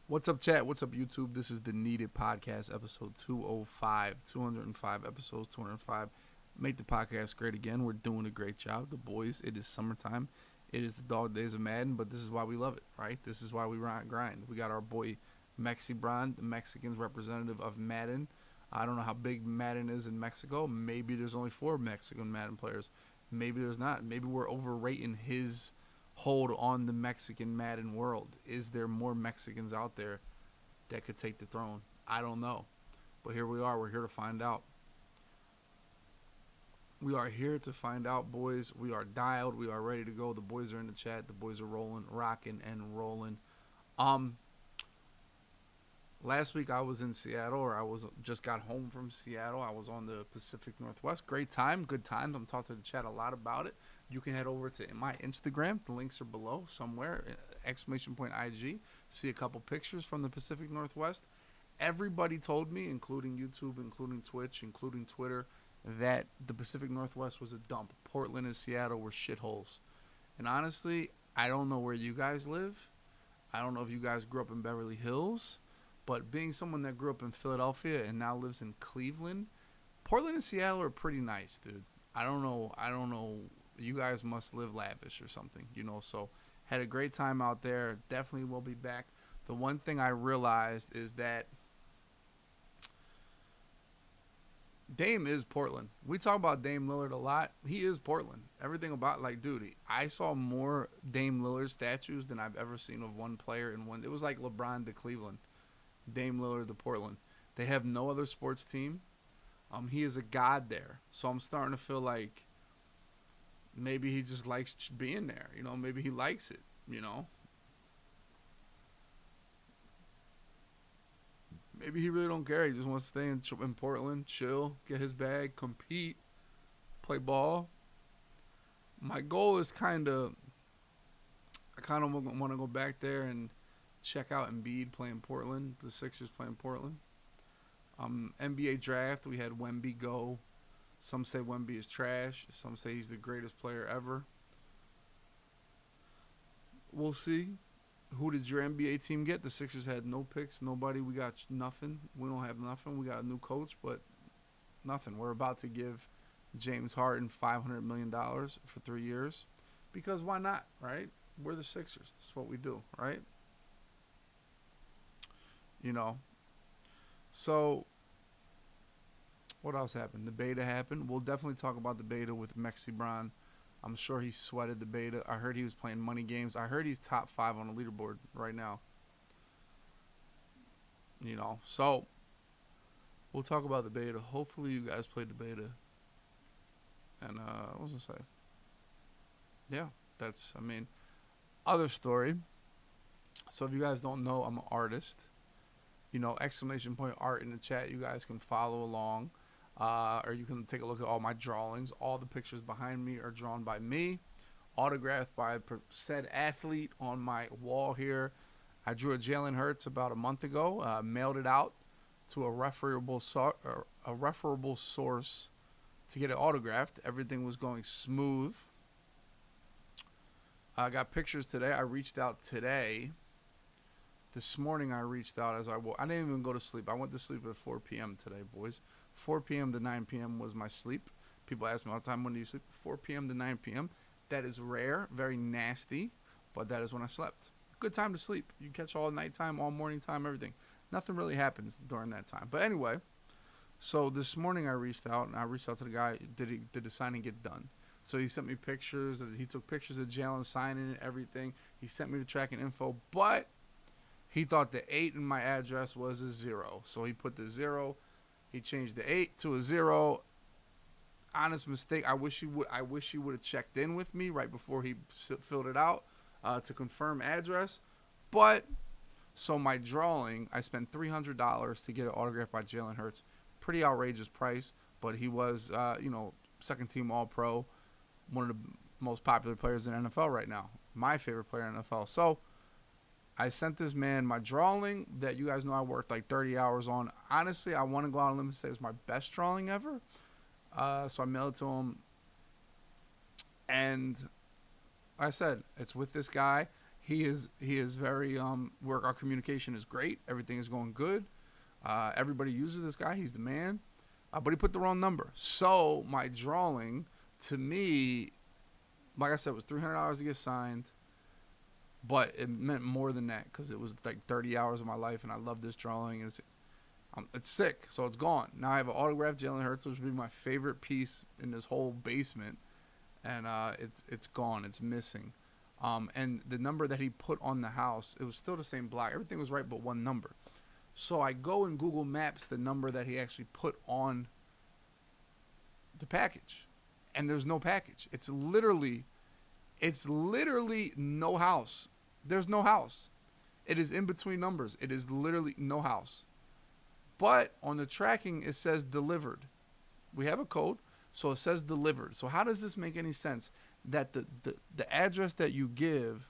What's up, chat? What's up, YouTube? This is the Needed Podcast, episode 205. 205 episodes, 205. Make the podcast great again. We're doing a great job. The boys, it is summertime. It is the dog days of Madden, but this is why we love it, right? This is why we grind. We got our boy MexiBron, the Mexicans representative of Madden. I don't know how big Madden is in Mexico. Maybe there's only 4 Mexican Madden players. Maybe there's not. Maybe we're overrating his hold on the Mexican Madden world. Is there more Mexicans out there that could take the throne? I don't know. But here we are. We're here to find out. We are here to find out, boys. We are dialed. We are ready to go. The boys are in the chat. The boys are rolling, rocking, and rolling. Um, Last week I was in Seattle, or I was just got home from Seattle. I was on the Pacific Northwest. Great time, good times. I'm talking to the chat a lot about it. You can head over to my Instagram. The links are below somewhere. Exclamation point IG. See a couple pictures from the Pacific Northwest. Everybody told me, including YouTube, including Twitch, including Twitter, that the Pacific Northwest was a dump. Portland and Seattle were shitholes. And honestly, I don't know where you guys live. I don't know if you guys grew up in Beverly Hills. But being someone that grew up in Philadelphia and now lives in Cleveland, Portland and Seattle are pretty nice, dude. I don't know. You guys must live lavish or something, So had a great time out there. Definitely will be back. The one thing I realized is that Dame is Portland. We talk about Dame Lillard a lot. He is Portland. Everything about, dude, I saw more Dame Lillard statues than I've ever seen of one player in one. It was like LeBron to Cleveland. Dame Lillard to Portland. They have no other sports team. He is a god there. So I'm starting to feel like maybe he just likes being there. Maybe he likes it, Maybe he really don't care. He just wants to stay in Portland, chill, get his bag, compete, play ball. My goal is I kind of want to go back there and check out Embiid playing Portland, the Sixers playing Portland. NBA draft, we had Wemby go. Some say Wemby is trash. Some say he's the greatest player ever. We'll see. Who did your NBA team get? The Sixers had no picks, nobody. We got nothing. We don't have nothing. We got a new coach, but nothing. We're about to give James Harden $500 million for 3 years. Because why not, right? We're the Sixers. That's what we do, right? So what else happened? The beta happened. We'll definitely talk about the beta with MexiBron. I'm sure he sweated the beta. I heard he was playing money games. I heard he's top 5 on the leaderboard right now. So we'll talk about the beta. Hopefully you guys played the beta. And what was I say? Yeah, other story. So if you guys don't know, I'm an artist. Exclamation point art in the chat. You guys can follow along. Or you can take a look at all my drawings. All the pictures behind me are drawn by me. Autographed by said athlete on my wall here. I drew a Jalen Hurts about a month ago. Mailed it out to a referable source to get it autographed. Everything was going smooth. I got pictures today. I reached out today. This morning I reached out as I woke. I didn't even go to sleep. I went to sleep at 4 p.m. today, boys. 4 p.m. to 9 p.m. was my sleep. People ask me all the time, when do you sleep? 4 p.m. to 9 p.m. That is rare, very nasty, but that is when I slept. Good time to sleep. You catch all nighttime, all morning time, everything. Nothing really happens during that time. But anyway, so this morning I reached out, and I reached out to the guy. Did the signing get done? So he sent me pictures. He took pictures of Jalen signing and everything. He sent me the tracking info, but he thought the 8 in my address was a 0. So he put the 0. He changed the 8 to a 0. Honest mistake. I wish he would have checked in with me right before he filled it out to confirm address. But so my drawing, I spent $300 to get it autographed by Jalen Hurts. Pretty outrageous price, but he was second team All-Pro, one of the most popular players in the NFL right now. My favorite player in the NFL. So I sent this man my drawing that you guys know I worked like 30 hours on. Honestly, I want to go out on a limb and say it's my best drawing ever. So I mailed it to him. And I said, it's with this guy. He is very our communication is great. Everything is going good. Everybody uses this guy. He's the man. But he put the wrong number. So my drawing, to me, like I said, was $300 to get signed. But it meant more than that because it was like 30 hours of my life, and I love this drawing. It's sick, so it's gone. Now I have an autographed Jalen Hurts, which would be my favorite piece in this whole basement, and it's gone. It's missing. And the number that he put on the house, it was still the same block. Everything was right but one number. So I go in Google Maps the number that he actually put on the package, and there's no package. It's literally no house. There's no house. It is in between numbers. It is literally no house. But on the tracking, it says delivered. We have a code, so it says delivered. So how does this make any sense? That the address that you give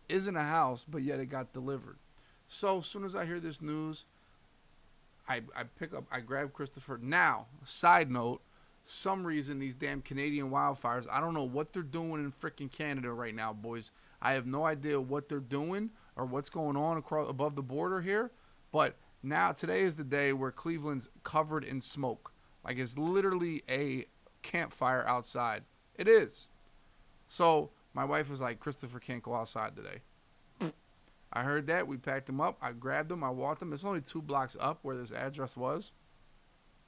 isn't a house, but yet it got delivered. So as soon as I hear this news, I grab Christopher. Now, side note, some reason these damn Canadian wildfires, I don't know what they're doing in freaking Canada right now, boys. I have no idea what they're doing or what's going on above the border here. But now, today is the day where Cleveland's covered in smoke. Like, it's literally a campfire outside. It is. So my wife was like, Christopher can't go outside today. I heard that. We packed him up. I grabbed him. I walked him. It's only 2 blocks up where this address was.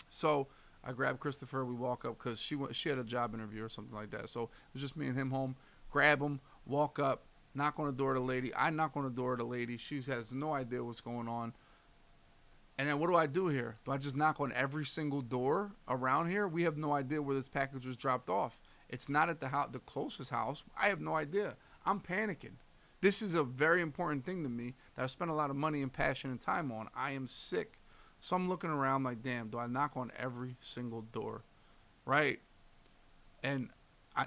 So I grabbed Christopher. We walk up because she had a job interview or something like that. So it was just me and him home. Grab him, walk up, knock on the door of the lady. I knock on the door of the lady. She has no idea what's going on. And then what do I do here? Do I just knock on every single door around here? We have no idea where this package was dropped off. It's not at the closest house. I have no idea. I'm panicking. This is a very important thing to me that I spent a lot of money and passion and time on. I am sick. So I'm looking around like, damn, do I knock on every single door? Right? And I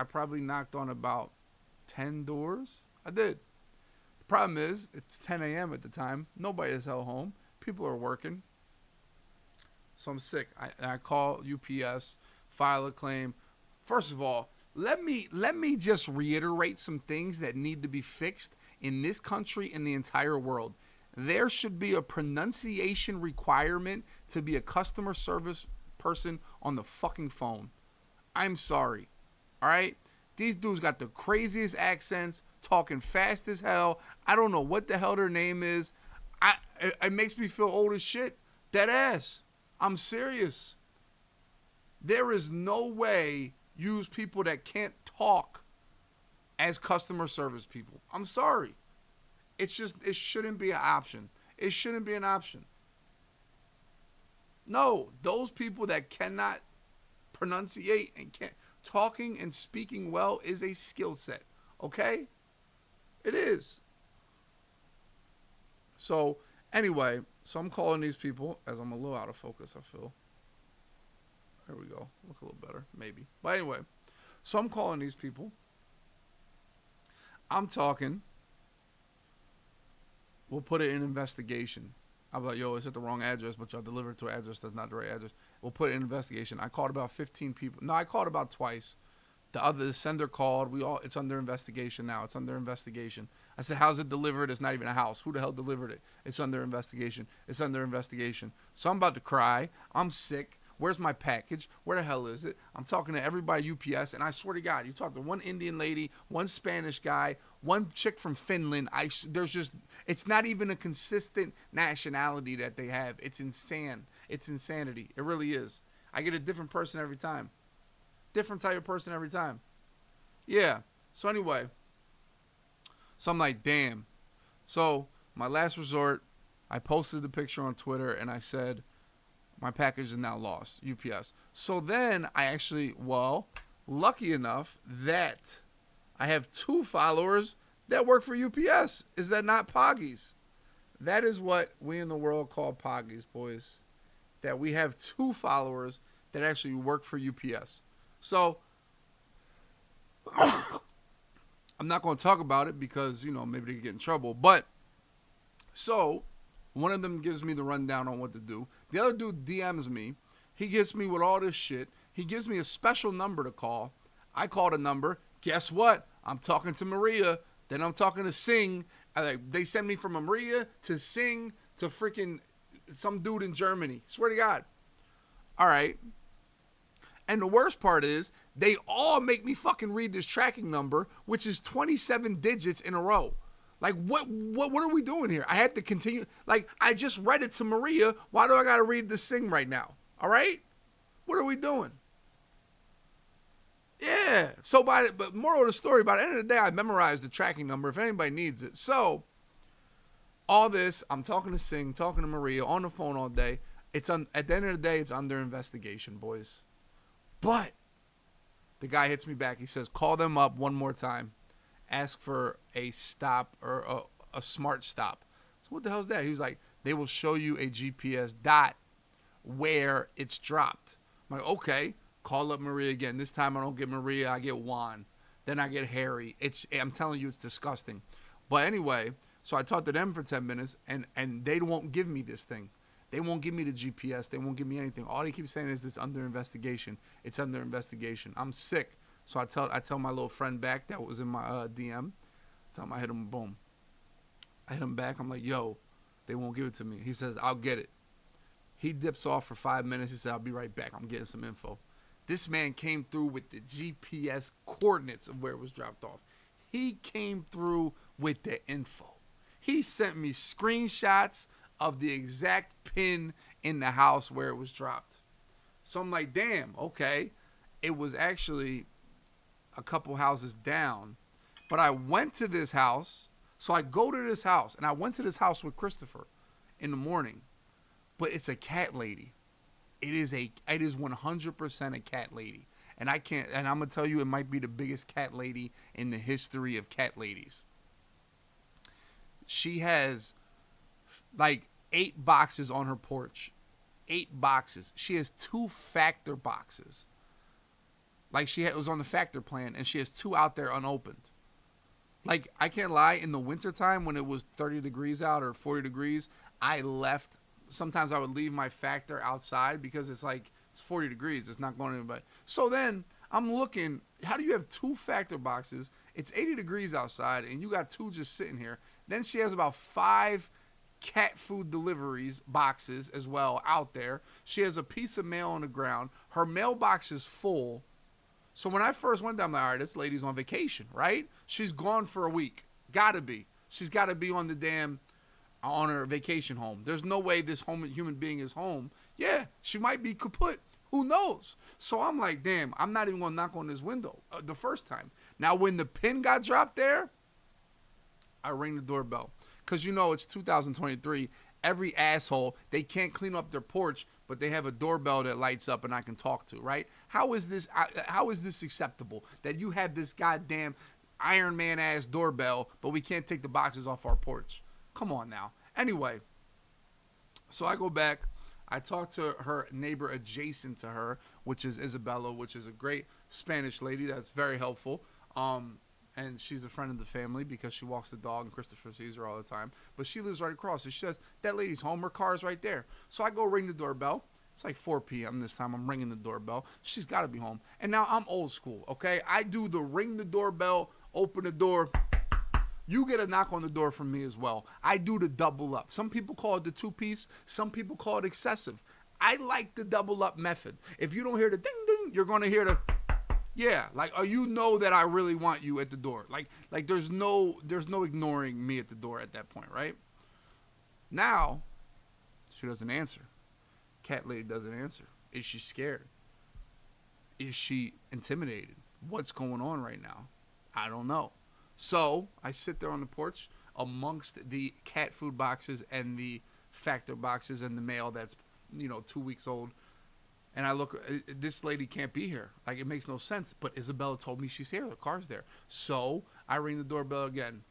probably knocked on about 10 doors. I did. The problem is, it's 10 a.m. at the time. Nobody is held home. People are working. So I'm sick. I call UPS, file a claim. First of all, let me just reiterate some things that need to be fixed in this country and the entire world. There should be a pronunciation requirement to be a customer service person on the fucking phone. I'm sorry. All right? These dudes got the craziest accents, talking fast as hell. I don't know what the hell their name is. It makes me feel old as shit. Dead ass. I'm serious. There is no way you use people that can't talk as customer service people. I'm sorry. It shouldn't be an option. It shouldn't be an option. No, those people that cannot pronunciate and can't, talking and speaking well is a skill set. Okay? It is. So, anyway, I'm calling these people as I'm a little out of focus, I feel. There we go. Look a little better, maybe. But anyway, so I'm calling these people. I'm talking. We'll put it in investigation. I'm like, yo, it's at the wrong address, but y'all delivered to an address that's not the right address. We'll put it in investigation. I called about 15 people. No, I called about twice. The sender called. It's under investigation now. It's under investigation. I said, how's it delivered? It's not even a house. Who the hell delivered it? It's under investigation. It's under investigation. So I'm about to cry. I'm sick. Where's my package? Where the hell is it? I'm talking to everybody at UPS, and I swear to God, you talk to one Indian lady, one Spanish guy, one chick from Finland. It's not even a consistent nationality that they have. It's insane. It's insanity. It really is. I get a different person every time. Different type of person every time. Yeah. So anyway, so I'm like, damn. So my last resort, I posted the picture on Twitter, and I said, my package is now lost, UPS. So then I actually, lucky enough that I have 2 followers that work for UPS. Is that not Poggies? That is what we in the world call Poggies, boys. That we have 2 followers that actually work for UPS. So I'm not going to talk about it because, maybe they could get in trouble. But so one of them gives me the rundown on what to do. The other dude DMs me. He gets me with all this shit. He gives me a special number to call. I call the number. Guess what? I'm talking to Maria. Then I'm talking to Sing. They sent me from Maria to Sing to freaking some dude in Germany. Swear to God. All right. And the worst part is they all make me fucking read this tracking number, which is 27 digits in a row. Like, what are we doing here? I have to continue. Like, I just read it to Maria. Why do I got to read this thing right now? All right? What are we doing? Yeah. So, but moral of the story, by the end of the day, I memorized the tracking number if anybody needs it. So, all this, I'm talking to Sing, talking to Maria, on the phone all day. At the end of the day, it's under investigation, boys. But the guy hits me back. He says, call them up one more time. Ask for a stop or a smart stop. So what the hell is that? He was like, they will show you a GPS dot where it's dropped. I'm like, okay, call up Maria again. This time I don't get Maria, I get Juan. Then I get Harry. I'm telling you, it's disgusting. But anyway, so I talked to them for 10 minutes, and they won't give me this thing. They won't give me the GPS. They won't give me anything. All they keep saying is it's under investigation. It's under investigation. I'm sick. So I tell my little friend back that was in my DM. Tell him I hit him, boom. I hit him back. I'm like, yo, they won't give it to me. He says, I'll get it. He dips off for 5 minutes. He said, I'll be right back. I'm getting some info. This man came through with the GPS coordinates of where it was dropped off. He came through with the info. He sent me screenshots of the exact pin in the house where it was dropped. So I'm like, damn, okay. It was actually a couple houses down. But I went to this house. So I go to this house. And I went to this house with Christopher in the morning. But it's a cat lady. It is 100% a cat lady. And I'm going to tell you, it might be the biggest cat lady in the history of cat ladies. She has like 8 boxes on her porch. 8 boxes. She has 2 factor boxes. Like it was on the factor plan, and she has 2 out there unopened. Like, I can't lie, in the wintertime when it was 30 degrees out or 40 degrees, I left. Sometimes I would leave my factor outside because it's 40 degrees. It's not going anybody. So then I'm looking, how do you have 2 factor boxes? It's 80 degrees outside, and you got 2 just sitting here. Then she has about 5 cat food deliveries boxes as well out there. She has a piece of mail on the ground. Her mailbox is full. So when I first went down, I'm like, all right, this lady's on vacation, right? She's gone for a week. Gotta be. She's got to be on her vacation home. There's no way this human being is home. Yeah, she might be kaput. Who knows? So I'm like, damn, I'm not even going to knock on this window the first time. Now, when the pin got dropped there, I rang the doorbell. Because, it's 2023. Every asshole, they can't clean up their porch, but they have a doorbell that lights up and I can talk to, right? How is this acceptable that you have this goddamn Iron Man ass doorbell, but we can't take the boxes off our porch? Come on now. Anyway, so I go back. I talk to her neighbor adjacent to her, which is Isabella, which is a great Spanish lady that's very helpful. And she's a friend of the family because she walks the dog and Christopher sees her all the time. But she lives right across. So she says, that lady's home. Her car's right there. So I go ring the doorbell. It's like 4 p.m. this time. I'm ringing the doorbell. She's got to be home. And now I'm old school, okay? I do the ring the doorbell, open the door. You get a knock on the door from me as well. I do the double up. Some people call it the 2-piece. Some people call it excessive. I like the double up method. If you don't hear the ding ding, you're going to hear the... Yeah, you know that I really want you at the door. Like there's no ignoring me at the door at that point, right? Now, she doesn't answer. Cat lady doesn't answer. Is she scared? Is she intimidated? What's going on right now? I don't know. So I sit there on the porch amongst the cat food boxes and the factor boxes and the mail that's 2 weeks old. And I look, this lady can't be here. Like, it makes no sense. But Isabella told me she's here. The car's there. So I ring the doorbell again.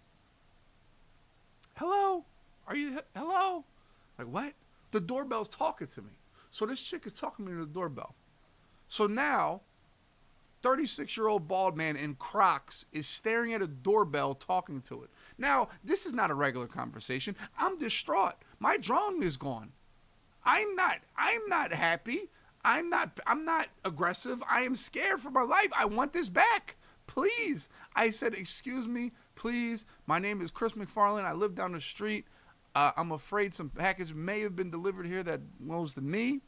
Hello? Hello? Like, what? The doorbell's talking to me. So this chick is talking to me to the doorbell. So now, 36-year-old bald man in Crocs is staring at a doorbell talking to it. Now, this is not a regular conversation. I'm distraught. My drawing is gone. I'm not happy. I'm not aggressive. I am scared for my life. I want this back. please. I said, excuse me, please. My name is Chris McFarland. I live down the street. I'm afraid some package may have been delivered here that goes to me.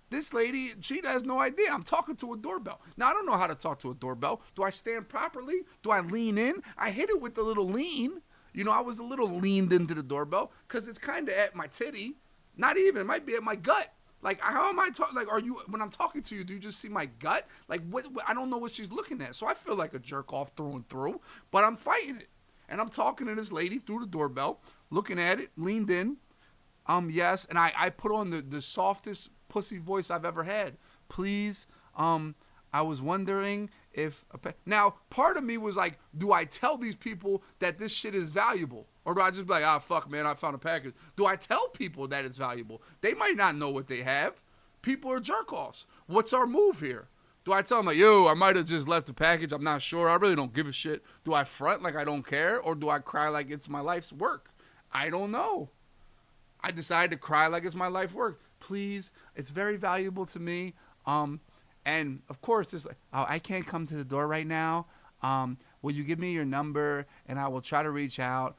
This lady, she has no idea. I'm talking to a doorbell. Now, I don't know how to talk to a doorbell. Do I stand properly? Do I lean in? I hit it with the little lean. You know, I was a little leaned into the doorbell because it's kind of at my titty. Not even. It might be at my gut. Like, how am I talking? Like, are you, when I'm talking to you, do you just see my gut? Like, what? I don't know what she's looking at. So I feel like a jerk off through and through, but I'm fighting it. And I'm talking to this lady through the doorbell, looking at it, leaned in. Yes. And I put on the softest pussy voice I've ever had. Please, I was wondering if now part of me was like, do I tell these people that this shit is valuable, or do I just be like, fuck man, I found a package? Do I tell people that it's valuable? They might not know what they have. People are jerk offs. What's our move here? Do I tell them like, yo, I might have just left a package, I'm not sure, I really don't give a shit? Do I front like I don't care, or do I cry like it's my life's work? I don't know. I decided to cry like it's my life work. Please, it's very valuable to me. And of course, it's like, oh, I can't come to the door right now. Will you give me your number and I will try to reach out?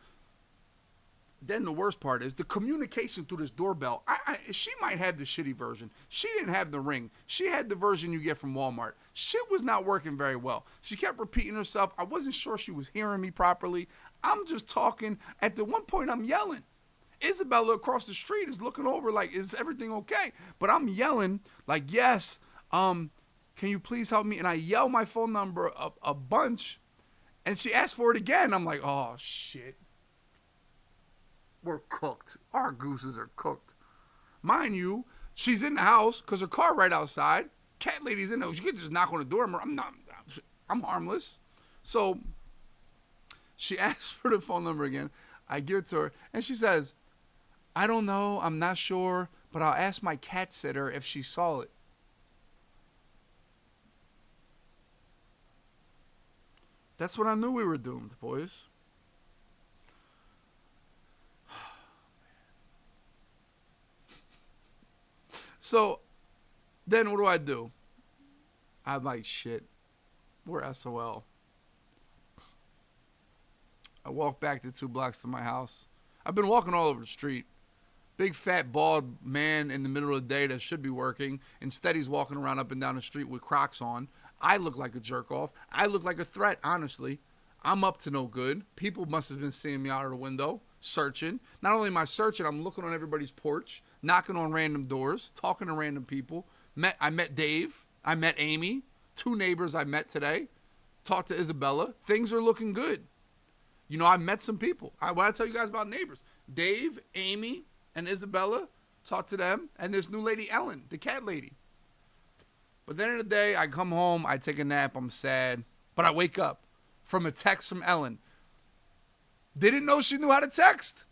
Then the worst part is the communication through this doorbell. She might have the shitty version. She didn't have the Ring. She had the version you get from Walmart. Shit was not working very well. She kept repeating herself. I wasn't sure she was hearing me properly. I'm just talking. At the one point, I'm yelling. Isabella across the street is looking over like, is everything okay? But I'm yelling like, yes, can you please help me? And I yell my phone number a bunch, and she asked for it again. I'm like, oh, shit. We're cooked. Our gooses are cooked. Mind you, she's in the house because her car right outside. Cat lady's in there. She could just knock on the door. I'm harmless. So she asks for the phone number again. I give it to her, and she says, I don't know, I'm not sure, but I'll ask my cat sitter if she saw it. That's when I knew we were doomed, boys. So, then what do? I'm like, shit, we're SOL. I walk back the 2 blocks to my house. I've been walking all over the street. Big, fat, bald man in the middle of the day that should be working. Instead, he's walking around up and down the street with Crocs on. I look like a jerk-off. I look like a threat, honestly. I'm up to no good. People must have been seeing me out of the window, searching. Not only am I searching, I'm looking on everybody's porch, knocking on random doors, talking to random people. I met Dave. I met Amy. 2 neighbors I met today. Talked to Isabella. Things are looking good. You know, I met some people. When I tell you guys about neighbors, Dave, Amy, and Isabella, talked to them, and this new lady, Ellen, the cat lady. But at the end of the day, I come home, I take a nap, I'm sad, but I wake up from a text from Ellen. Didn't know she knew how to text.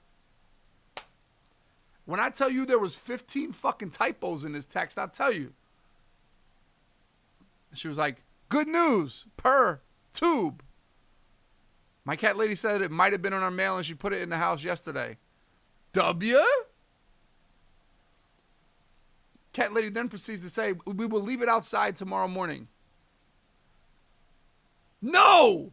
When I tell you there was 15 fucking typos in this text, I'll tell you. She was like, good news, per tube. My cat lady said it might have been on our mail and she put it in the house yesterday. W? Cat lady then proceeds to say, we will leave it outside tomorrow morning. No!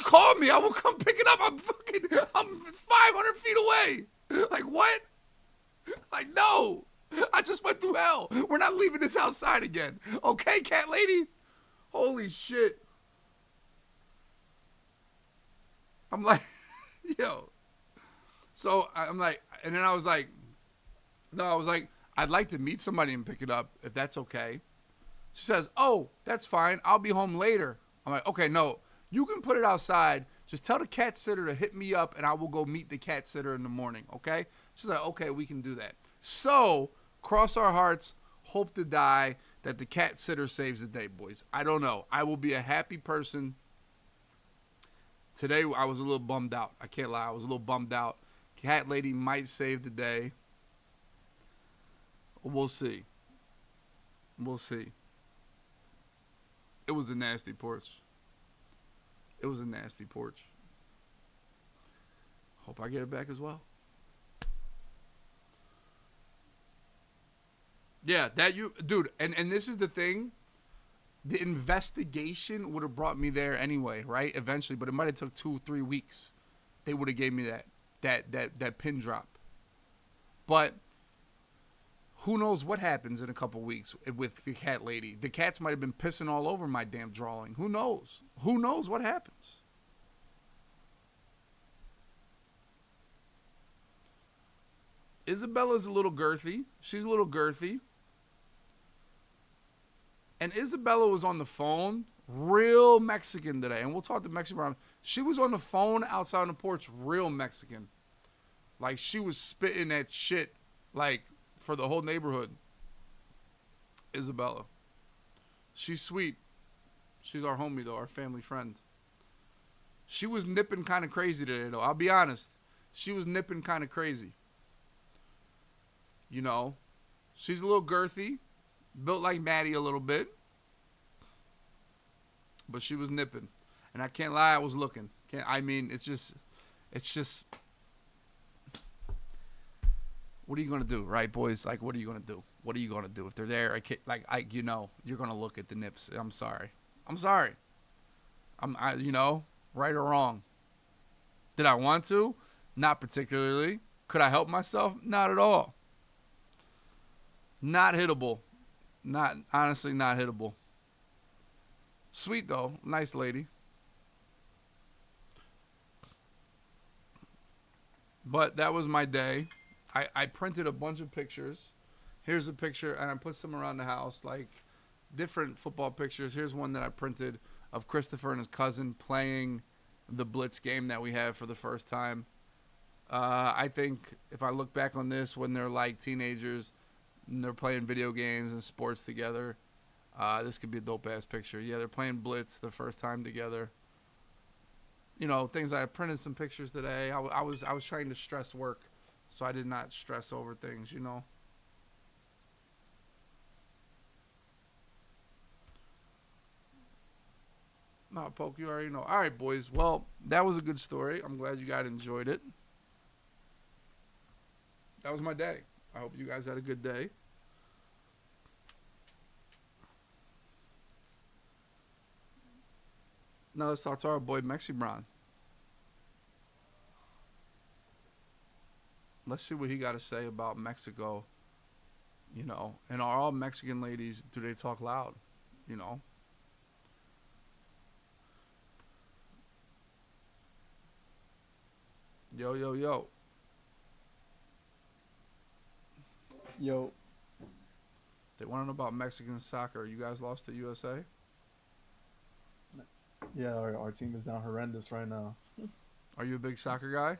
Call me. I will come pick it up. I'm 500 feet away. Like, what? Like, no. I just went through hell. We're not leaving this outside again. Okay, cat lady? Holy shit. I'm like, yo. So I'm like, and then I was like, I'd like to meet somebody and pick it up if that's okay. She says, oh, that's fine. I'll be home later. I'm like, okay, no, you can put it outside. Just tell the cat sitter to hit me up and I will go meet the cat sitter in the morning. Okay. She's like, okay, we can do that. So cross our hearts, hope to die that the cat sitter saves the day, boys. I don't know. I will be a happy person. Today, I was a little bummed out. I can't lie. I was a little bummed out. Cat lady might save the day. We'll see. We'll see. It was a nasty porch. It was a nasty porch. Hope I get it back as well. Yeah, that you... Dude, and this is the thing. The investigation would have brought me there anyway, right? Eventually, but it might have took 2-3 weeks. They would have gave me that pin drop. But who knows what happens in a couple weeks with the cat lady? The cats might have been pissing all over my damn drawing. Who knows? Who knows what happens? Isabella's a little girthy. She's a little girthy. And Isabella was on the phone, real Mexican today. And we'll talk to MexiBron. She was on the phone outside on the porch, real Mexican. Like, she was spitting that shit, like, for the whole neighborhood. Isabella. She's sweet. She's our homie, though, our family friend. She was nipping kind of crazy today, though. I'll be honest. She was nipping kind of crazy. You know, she's a little girthy. Built like Maddie a little bit. But she was nipping. And I can't lie, I was looking. It's just what are you going to do, right, boys? Like, what are you going to do? What are you going to do? If they're there, you're going to look at the nips. I'm sorry. Right or wrong. Did I want to? Not particularly. Could I help myself? Not at all. Not hittable. Honestly, not hittable. Sweet, though. Nice lady. But that was my day. I printed a bunch of pictures. Here's a picture, and I put some around the house, like different football pictures. Here's one that I printed of Christopher and his cousin playing the Blitz game that we have for the first time. I think if I look back on this when they're like teenagers, and they're playing video games and sports together. This could be a dope-ass picture. Yeah, they're playing Blitz the first time together. You know, things. I printed some pictures today. I was trying to stress work, so I did not stress over things, you know. No, Poke, you already know. All right, boys. Well, that was a good story. I'm glad you guys enjoyed it. That was my day. I hope you guys had a good day. Now let's talk to our boy MexiBron. Let's see what he got to say about Mexico. You know, and are all Mexican ladies, do they talk loud? You know. Yo, yo, yo. Yo, They want to know about Mexican soccer. You guys lost to USA? yeah, our team is down horrendous right now. Are you a big soccer guy?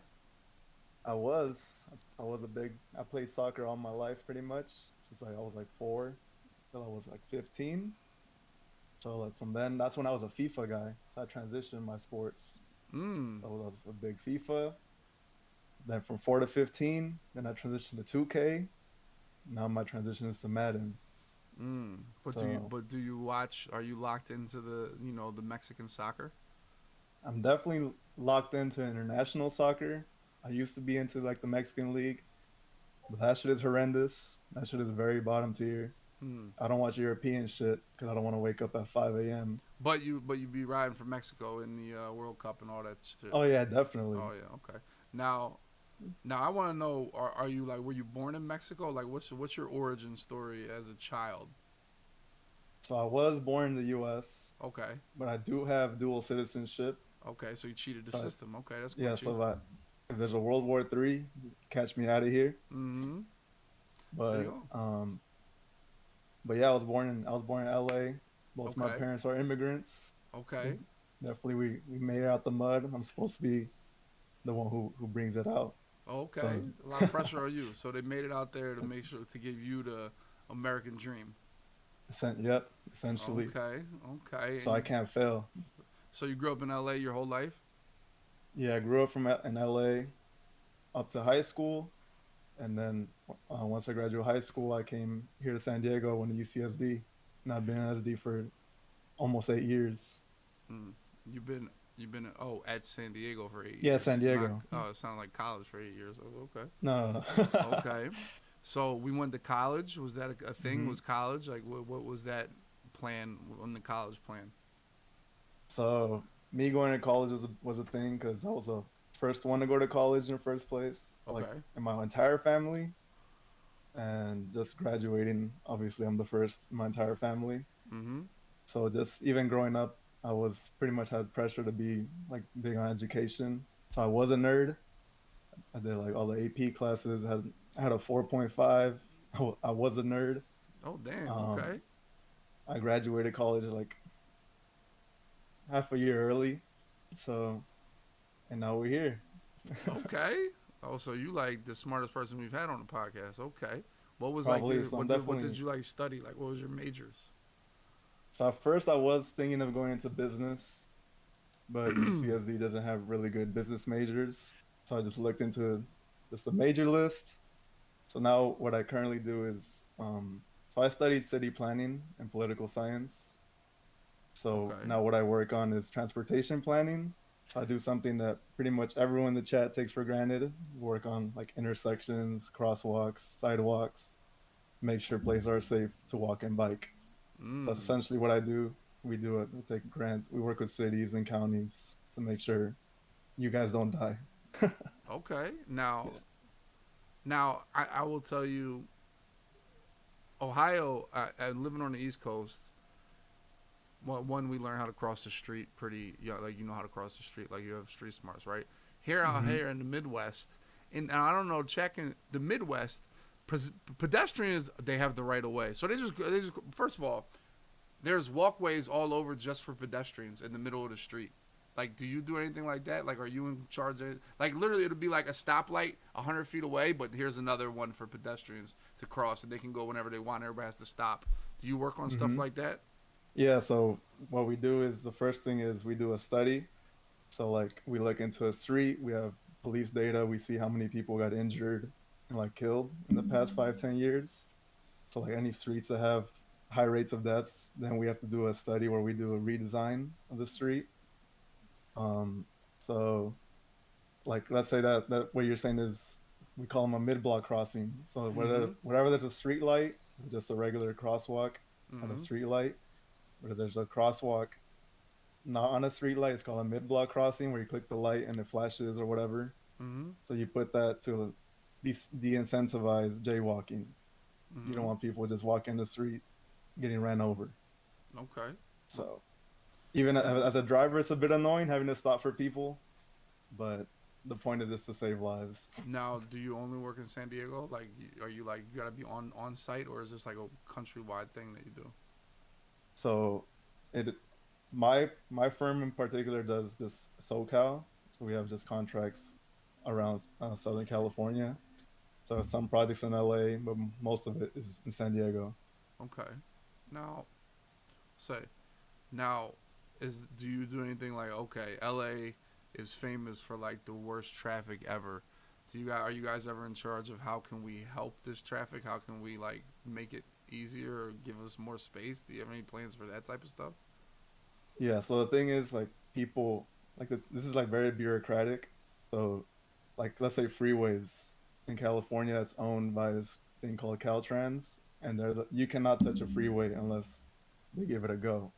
I was, I played soccer all my life pretty much. Since like I was like 4 till I was like 15. So like from then, that's when I was a FIFA guy. So I transitioned my sports. Mm. So I was a big FIFA. Then from 4 to 15, then I transitioned to 2K. Now my transition is to Madden. Mm. But So do you watch? Are you locked into the Mexican soccer? I'm definitely locked into international soccer. I used to be into like the Mexican league, but that shit is horrendous. That shit is very bottom tier. Mm. I don't watch European shit because I don't want to wake up at 5 a.m. But you be riding for Mexico in the World Cup and all that shit. Oh yeah, definitely. Oh yeah, okay. Now I want to know: are you like were you born in Mexico? Like what's your origin story as a child? So I was born in the U.S., Okay, but I do have dual citizenship. okay. So you cheated the So system. Okay, that's yeah, Gucci. so if there's a World War III, catch me out of here. Mm-hmm. There But you go. but yeah, I was born in L.A. Both my Okay, parents are immigrants. okay, Definitely, we made it out the mud. I'm supposed to be the one who brings it out. okay. So, A lot of pressure on you. So they made it out there to make sure to give you the American dream. yep, essentially. Okay, okay. So I can't fail. So you grew up in LA your whole life? Yeah, I grew up in LA up to high school, and then once I graduated high school, I came here to San Diego, went to UCSD, and I've been in SD for almost 8 years. Mm. You've been at San Diego for eight Yeah, San years. Not Diego. it sounded like college for 8 years. Oh, okay. No, no, no. Okay. So we went to college. Was that a thing? hmm Was college like what was that plan on the college plan? So me going to college was a thing because I was the first one to go to college in the first place, like Okay. in my entire family, and just graduating. Obviously, I'm the first in my entire family. Mm-hmm. So just even growing up, I was pretty much had pressure to be like big on education. So I was a nerd. I did like all the AP classes. I had a 4.5. I was a nerd. Oh damn. Um, Okay. I graduated college like half a year early. So and now we're here. Okay. Oh, so you like the smartest person we've had on the podcast? Okay. What was like Probably. your So I'm what did definitely. you like study? Like what was your majors? So at first I was thinking of going into business, but UCSD doesn't have really good business majors. So I just looked into just a major list. So now what I currently do is, so I studied city planning and political science. So Okay. now what I work on is transportation planning. So I do something that pretty much everyone in the chat takes for granted. Work on like intersections, crosswalks, sidewalks, make sure places are safe to walk and bike. That's Mm. essentially what I do. We do it. We take grants. We work with cities and counties to make sure you guys don't die. Okay. Yeah. Now I will tell you, Ohio. Living on the East Coast. Well, one, we learn how to cross the street pretty. Like you know how to cross the street. Like you have street smarts, right? Here out Mm-hmm. here in the Midwest, and I don't know, checking the Midwest, pedestrians they have the right of way. So they just first of all, there's walkways all over just for pedestrians in the middle of the street. Like, do you do anything like that? Like, are you in charge of it? Like, literally, it'll be like a stoplight 100 feet away, but here's another one for pedestrians to cross, and they can go whenever they want. Everybody has to stop. Do you work on stuff Mm-hmm. like that? Yeah. So what we do is the first thing is we do a study. So like we look into a street. We have police data. We see how many people got injured and like killed in the past 5, 10 years. So like any streets that have high rates of deaths, then we have to do a study where we do a redesign of the street. Um, so like let's say that what you're saying is we call them a mid-block crossing. So Mm-hmm. wherever there's a street light, just a regular crosswalk at a Mm-hmm. street light, where there's a crosswalk not on a street light, it's called a mid-block crossing where you click the light and it flashes or whatever. Mm-hmm. So you put that to de-incentivize jaywalking. You don't Mm-hmm. want people just walking the street getting ran over. Okay. Well, So even that's as a driver, it's a bit annoying having to stop for people, but the point is just to save lives. now. Do you only work in San Diego? Like, are you like you gotta be on site, or is this like a countrywide thing that you do? So it my firm in particular does just SoCal. So we have just contracts around Southern California. So some projects in LA, but most of it is in San Diego. Okay. Now, say now, is do you do anything like okay, L.A. is famous for like the worst traffic ever. Do you guys are you guys ever in charge of how can we help this traffic? How can we like make it easier or give us more space? Do you have any plans for that type of stuff? Yeah. So the thing is, like people this is like very bureaucratic. So like let's say freeways in California that's owned by this thing called Caltrans, and you cannot touch a freeway unless they give it a go.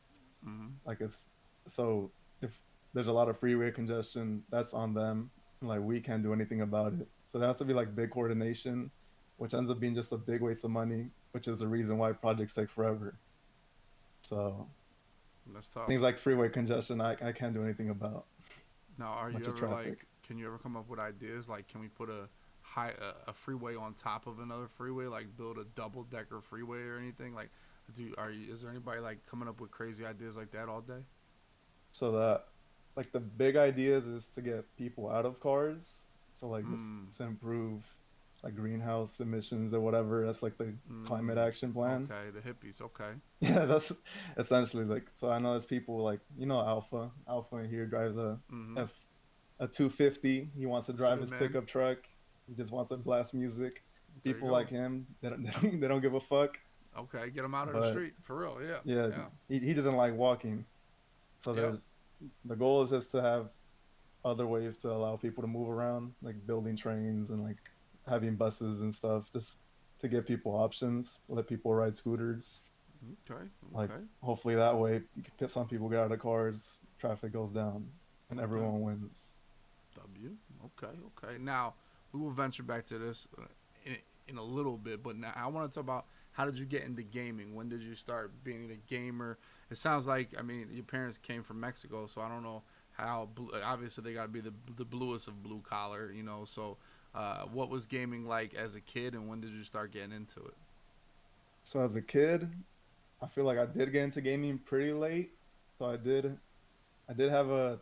Mm-hmm. Like it's so if there's a lot of freeway congestion, that's on them. Like we can't do anything about it. So there has to be like big coordination, which ends up being just a big waste of money, which is the reason why projects take forever. So That's tough. things like freeway congestion, I can't do anything about. Now, are you Bunch of ever traffic. like? Can you ever come up with ideas like? Can we put a freeway on top of another freeway? Like build a double decker freeway or anything? Like, is there anybody like coming up with crazy ideas like that all day? So that like the big ideas is to get people out of cars. So like just Mm. to improve like greenhouse emissions or whatever. That's like the climate Mm. action plan. Okay, the hippies. Okay. Yeah, that's essentially like. So I know there's people like Alpha. Alpha here drives Mm-hmm. F a 250. He wants to That's a drive good his man. pickup truck. He just wants to blast music. There you People go. like him, they don't give a fuck. Okay, get them out of the But street for real. Yeah. yeah, Yeah. he doesn't like walking. So Yep. there's the goal is just to have other ways to allow people to move around, like building trains and like having buses and stuff, just to give people options, let people ride scooters. Okay. Like, Okay. hopefully that way you can some people get out of the cars, traffic goes down, and Okay. everyone wins. W. Okay. Okay. Now we will venture back to this in, in a little bit, but now I want to talk about how did you get into gaming? When did you start being a gamer? It sounds like I mean your parents came from Mexico, so I don't know how. Obviously, they got to be the bluest of blue collar, you know. So, what was gaming like as a kid, and when did you start getting into it? So as a kid, I feel like I did get into gaming pretty late. So I did have a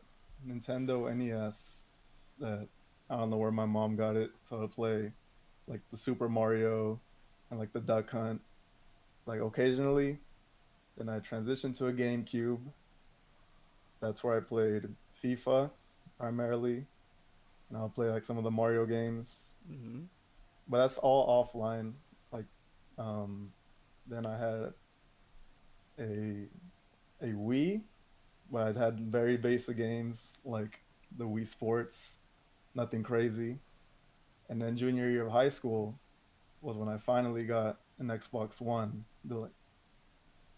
Nintendo NES that I don't know where my mom got it. So to play like the Super Mario and like the Duck Hunt, like occasionally. Then I transitioned to a GameCube. That's where I played FIFA primarily, and I'll play like some of the Mario games. Mm-hmm. But that's all offline. Like, um, then I had a a Wii, but I'd had very basic games like the Wii Sports, nothing crazy. And then junior year of high school was when I finally got an Xbox One.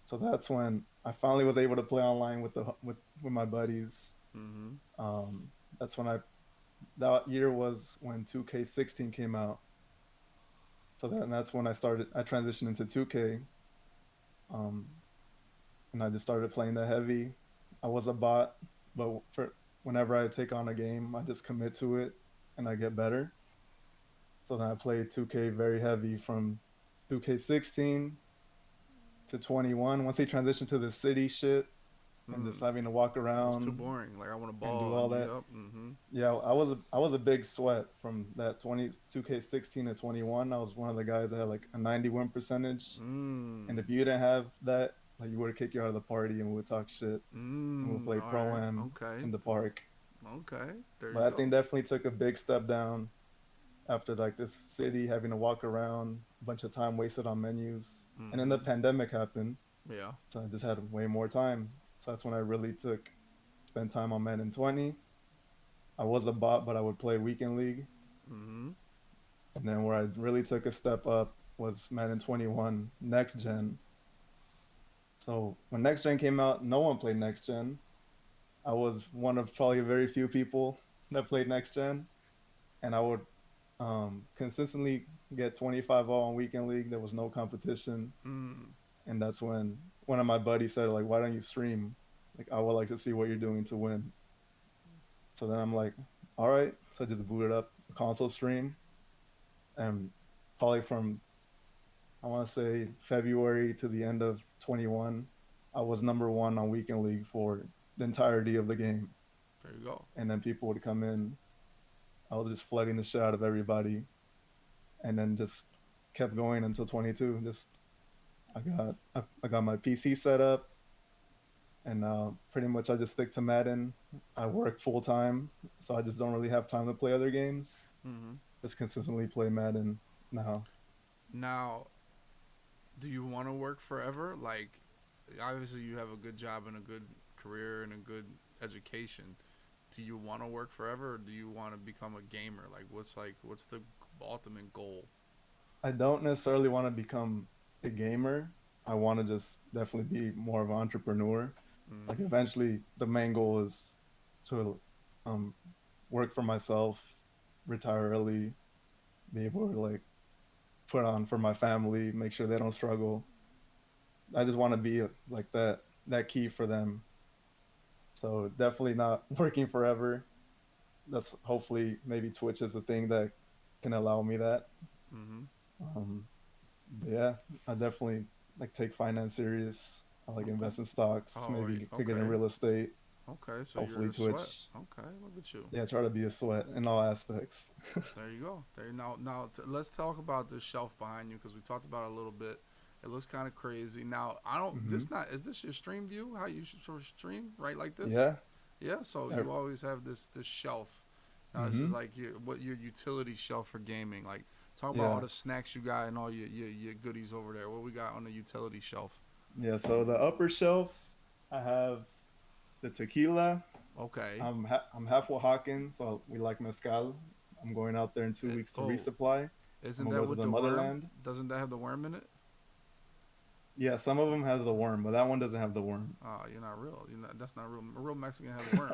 So that's when I finally was able to play online with with my buddies. Mm-hmm. Um, that's when I that year was when 2K16 came out. So that's when I transitioned into 2K. Um, and I just started playing the heavy. I was a bot, but for whenever I take on a game, I just commit to it and I get better. So then I played 2K very heavy from 2K16 to 21. Once they transitioned to the city shit and just Mm. having to walk It was too around boring. Like I want a and do ball all and that, yup. Mm-hmm. yeah, I was a big sweat from that 2K16 to 21. I was one of the guys that had like a 90 win percentage, and Mm. if you didn't have that, like you would have kicked you out of the party, and we would talk shit, and we'll Mm. play All pro right. am Okay. in the park. Okay. There But you I go. think definitely took a big step down after like this city having to walk around, a bunch of time wasted on menus, and then the Mm-hmm. pandemic happened, Yeah. so I just had way more time. So that's when I really took spent time on Madden 20. I was a bot, but I would play weekend league. Mm-hmm. And then where I really took a step up was Madden 21 Next Gen. So when Next Gen came out, no one played Next Gen. I was one of probably very few people that played Next Gen, and I would consistently get 25 all on weekend league. There was no competition, Mm. and that's when one of my buddies said, like, "Why don't you stream? Like, I would like to see what you're doing to win." So then I'm like, "All right." So I just booted up a console stream, and probably from I want to say February to the end of 21, I was number one on weekend league for the entirety of the game. There you go. And then people would come in. I was just flooding the shit out of everybody, and then just kept going until 22. I got my PC set up, and pretty much I just stick to Madden. I work full time, so I just don't really have time to play other games. Mm-hmm. Just consistently play Madden now. Now, do you want to work forever? Like, obviously, you have a good job and a good career and a good education. Do you want to work forever, or do you want to become a gamer? What's the ultimate goal? I don't necessarily want to become a gamer. I want to just definitely be more of an entrepreneur. Like Mm-hmm. eventually, the main goal is to um, work for myself, retire early, be able to like put on for my family, make sure they don't struggle. I just want to be like that key for them. So definitely not working forever. That's hopefully maybe Twitch is a thing that can allow me that. Mm-hmm. Um, But yeah, I definitely like take finance serious. I like Okay. invest in stocks, Oh, maybe could get in okay. real estate. Okay. So you're Hopefully a sweat. Twitch. Okay. Look at you. Yeah, try to be a sweat in all aspects. There you go. There let's talk about this shelf behind you because we talked about it a little bit. It looks kind of crazy. Now I don't. Hmm. This not is this your stream view? How you should sort of stream right like this? Yeah. Yeah. So you always have this shelf. Now this is Hmm. like your utility shelf for gaming. Like talk about all Yeah. the snacks you got and all your goodies over there. What we got on the utility shelf? Yeah. So the upper shelf, I have the tequila. Okay. I'm half Oaxacan, so we like mezcal. I'm going out there in 2 weeks to Oh, resupply. I'm isn't gonna that go to with the the worm? motherland. Doesn't that have the worm in it? Yeah, some of them has the worm, but that one doesn't have the worm. Oh, you're not real. You're not. That's not real. A real Mexican has a worm.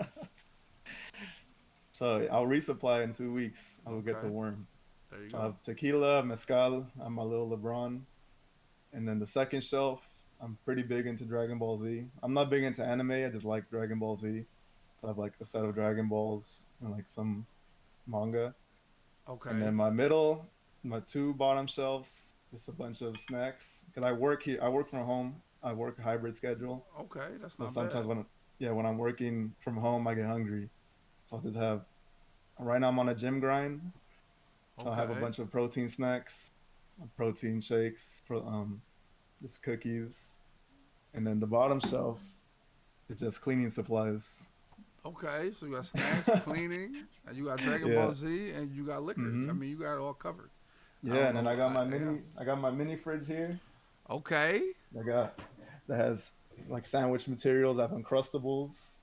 So I'll resupply in 2 weeks. I will get the Okay, worm. there you So I go. have tequila, mezcal. I'm my little LeBron. And then the second shelf, I'm pretty big into Dragon Ball Z. I'm not big into anime. I just like Dragon Ball Z. So I have like a set of Dragon Balls and like some manga. And Okay, then my two bottom shelves, just a bunch of snacks. Cause I work here. I work from home. I work a hybrid schedule. okay, that's So not sometimes bad. when I'm working from home, I get hungry. So I'll just have. Right now I'm on a gym grind. So I have a Okay, bunch of protein snacks, protein shakes, just cookies, and then the bottom shelf is just cleaning supplies. okay. So you got snacks, cleaning, and you got Dragon Ball Yeah. Z, and you got liquor. I Mhm. mean, you got it all covered. I Yeah, don't and then know. Yeah. I got my mini fridge here. Okay. I got that has like sandwich materials. I have Uncrustables.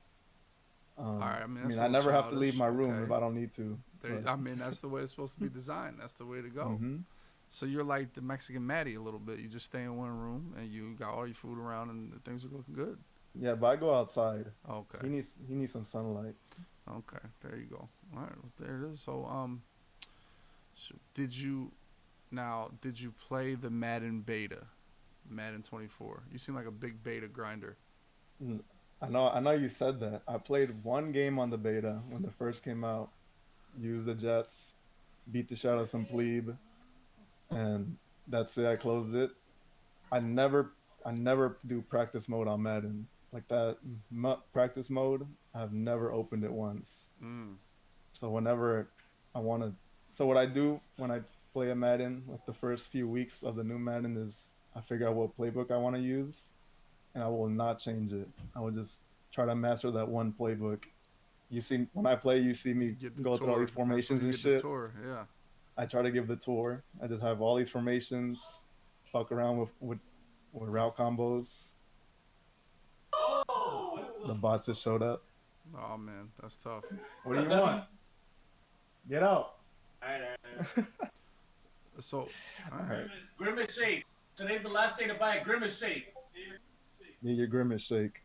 All right. I mean, I mean, that's a I little never have to leave childish. my room if Okay. I don't need to. There. But I mean, that's the way it's supposed to be designed. That's the way to go. hmm So you're like the Mexican Maddie a little bit. You just stay in one room and you got all your food around and things are looking good. yeah, but I go outside. Okay. He needs some sunlight. Okay. There you go. All right. Well, there it is. So did you did you play the Madden beta, Madden 24? You seem like a big beta grinder. Mm, I know you said that. I played one game on the beta when it first came out. Used the Jets, beat the shit out of some plebe, and that's it. I closed it. I never I never do practice mode on Madden like that. Practice mode, I've never opened it once. Mm. So whenever I want to, so what I do when I play a Madden, like the first few weeks of the new Madden, is I figure out what playbook I want to use, and I will not change it. I will just try to master that one playbook. You see, when I play, you see You me get the go through all these tour. That's when formations you and get the shit. tour. Yeah. I try to give the tour. I just have all these formations, fuck around with route combos. The bots just showed up. Oh man, that's tough. What do you want? Get out. All right, all right. So, all All right. right. Grimace shake. Today's the last day to buy a Grimace shake. Need your grimace shake.